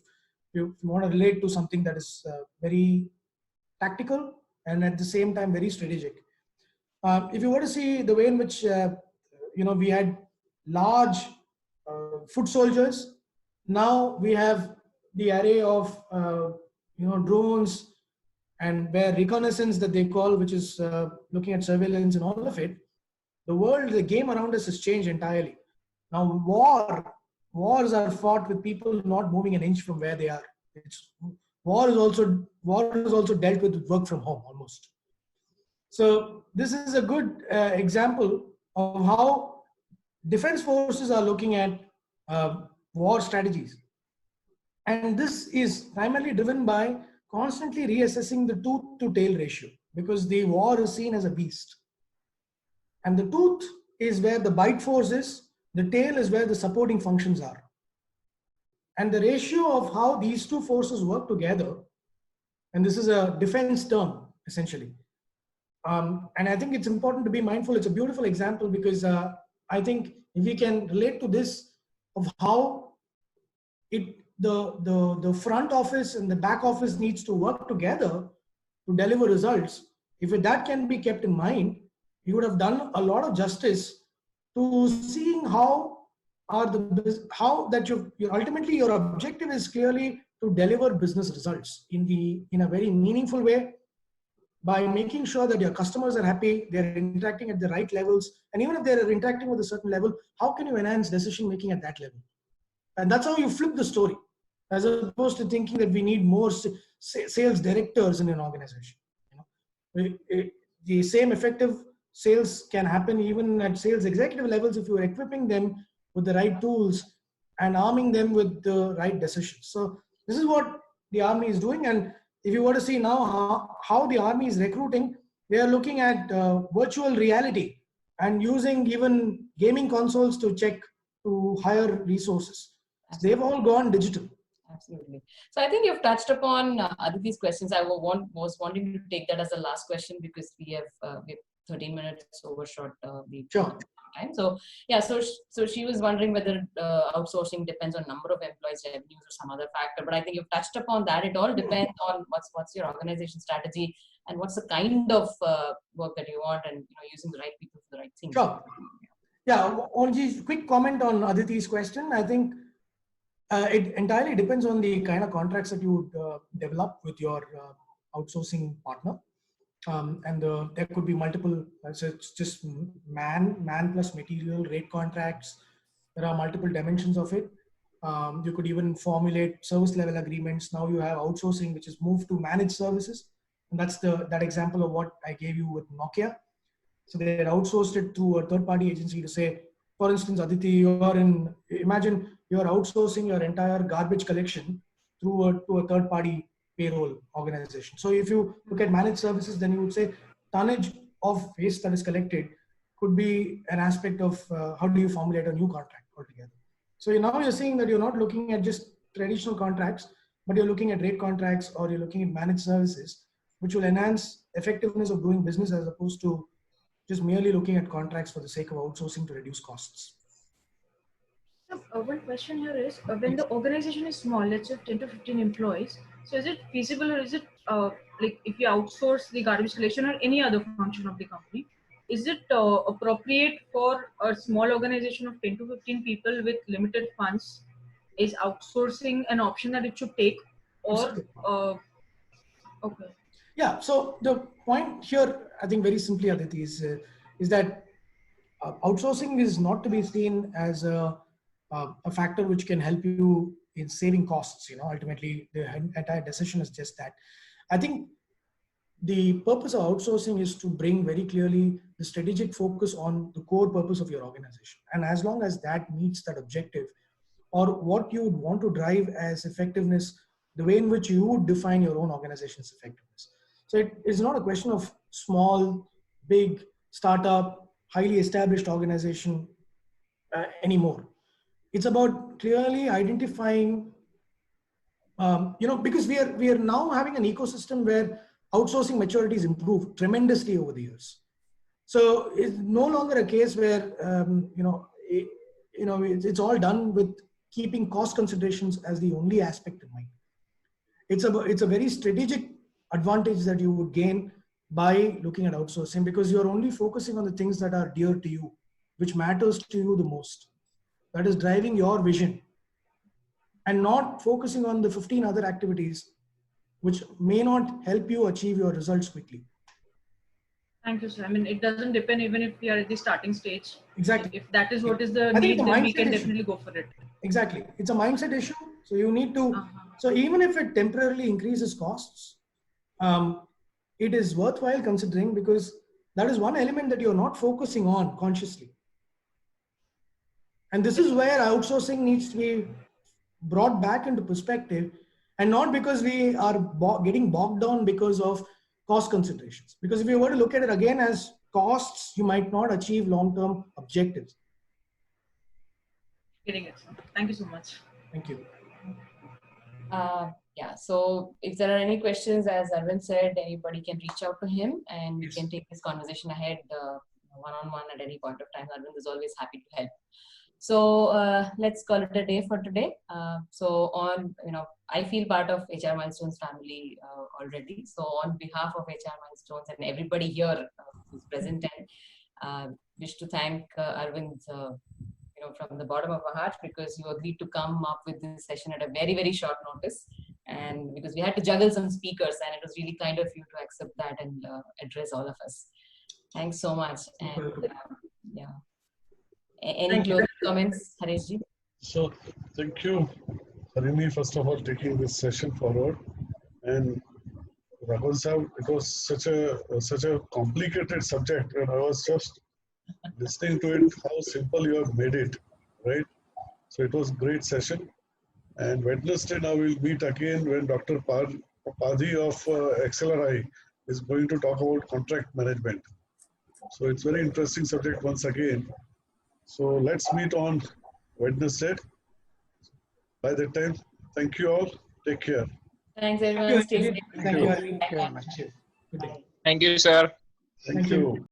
want to relate to something that is very tactical and at the same time very strategic. If you were to see the way in which we had large foot soldiers, now we have the array of drones and where reconnaissance that they call, which is looking at surveillance and all of it. The game around us has changed entirely. Now wars are fought with people not moving an inch from where they are. War is also dealt with work from home almost. So this is a good example of how defense forces are looking at war strategies. And this is primarily driven by constantly reassessing the tooth to tail ratio, because the war is seen as a beast. And the tooth is where the bite force is, the tail is where the supporting functions are. And the ratio of how these two forces work together, and this is a defense term essentially. And I think it's important to be mindful. It's a beautiful example because I think if we can relate to this of how the front office and the back office needs to work together to deliver results. If that can be kept in mind, you would have done a lot of justice to seeing ultimately your objective is clearly to deliver business results in a very meaningful way by making sure that your customers are happy, they're interacting at the right levels, and even if they're interacting with a certain level, how can you enhance decision making at that level? And that's how you flip the story, as opposed to thinking that we need more sales directors in an organization. The same effective sales can happen even at sales executive levels if you're equipping them with the right tools and arming them with the right decisions. So this is what the army is doing. And if you were to see now how the army is recruiting, they are looking at virtual reality and using even gaming consoles to hire resources. They've all gone digital. Absolutely. So I think you've touched upon Aditi's questions. I was wanting to take that as the last question because we have 13 minutes overshot the time. So yeah, so she was wondering whether outsourcing depends on number of employees, revenues, or some other factor. But I think you've touched upon that. It all depends on what's your organization strategy and what's the kind of work that you want, and using the right people for the right things. Sure. Yeah. Only quick comment on Aditi's question. I think it entirely depends on the kind of contracts that you develop with your outsourcing partner. And there could be multiple, so it's just man plus material rate contracts. There are multiple dimensions of it. You could even formulate service level agreements. Now you have outsourcing, which is moved to managed services. And that's that example of what I gave you with Nokia. So they had outsourced it through a third party agency to say, for instance, Aditi, imagine you're outsourcing your entire garbage collection to a third party payroll organization. So if you look at managed services, then you would say tonnage of waste that is collected could be an aspect of how do you formulate a new contract altogether. So now you're seeing that you're not looking at just traditional contracts, but you're looking at rate contracts or you're looking at managed services, which will enhance effectiveness of doing business as opposed to just merely looking at contracts for the sake of outsourcing to reduce costs. One question here is, when the organization is small, let's say 10 to 15 employees, so is it feasible, or is it like if you outsource the garbage collection or any other function of the company, is it appropriate for a small organization of 10 to 15 people with limited funds? Is outsourcing an option that it should take, or okay? Yeah. So the point here, I think very simply, Aditi, is that outsourcing is not to be seen as a factor which can help you in saving costs. Ultimately, the entire decision is just that. I think the purpose of outsourcing is to bring very clearly the strategic focus on the core purpose of your organization. And as long as that meets that objective, or what you would want to drive as effectiveness, the way in which you would define your own organization's effectiveness. So it is not a question of small, big, startup, highly established organization anymore. It's about clearly identifying, because we are now having an ecosystem where outsourcing maturity has improved tremendously over the years. So it's no longer a case where it's all done with keeping cost considerations as the only aspect in mind. It's a very strategic advantage that you would gain by looking at outsourcing, because you're only focusing on the things that are dear to you, which matters to you the most, that is driving your vision, and not focusing on the 15 other activities which may not help you achieve your results quickly. Thank you, sir. I mean, it doesn't depend even if we are at the starting stage. Exactly. If that is what is the need, then we can definitely go for it. Exactly. It's a mindset issue. So you need to, so even if it temporarily increases costs, it is worthwhile considering, because that is one element that you're not focusing on consciously. And this is where outsourcing needs to be brought back into perspective, and not because we are getting bogged down because of cost considerations. Because if you were to look at it again as costs, you might not achieve long-term objectives. Getting it. Thank you so much. Thank you. Yeah, so if there are any questions, as Arvind said, anybody can reach out to him, and we can take this conversation ahead one-on-one at any point of time. Arvind is always happy to help. So let's call it a day for today. I feel part of HR Milestones family already. So on behalf of HR Milestones and everybody here who's present, and wish to thank Arvind, from the bottom of our heart, because you agreed to come up with this session at a very, very short notice, and because we had to juggle some speakers, and it was really kind of you to accept that and address all of us. Thanks so much. And yeah. Any closing comments, Hareshji? So, thank you, Harini, first of all, taking this session forward. And Raghavan Sahab, it was such a complicated subject, and I was just listening to it, how simple you have made it, right? So it was a great session. And Wednesday now we'll meet again when Dr. Padhi of XLRI is going to talk about contract management. So it's very interesting subject once again. So let's meet on Wednesday. By that time, thank you all. Take care. Thanks, everyone. Stay safe. Thank you very much. Good day. Thank you, sir. Thank you.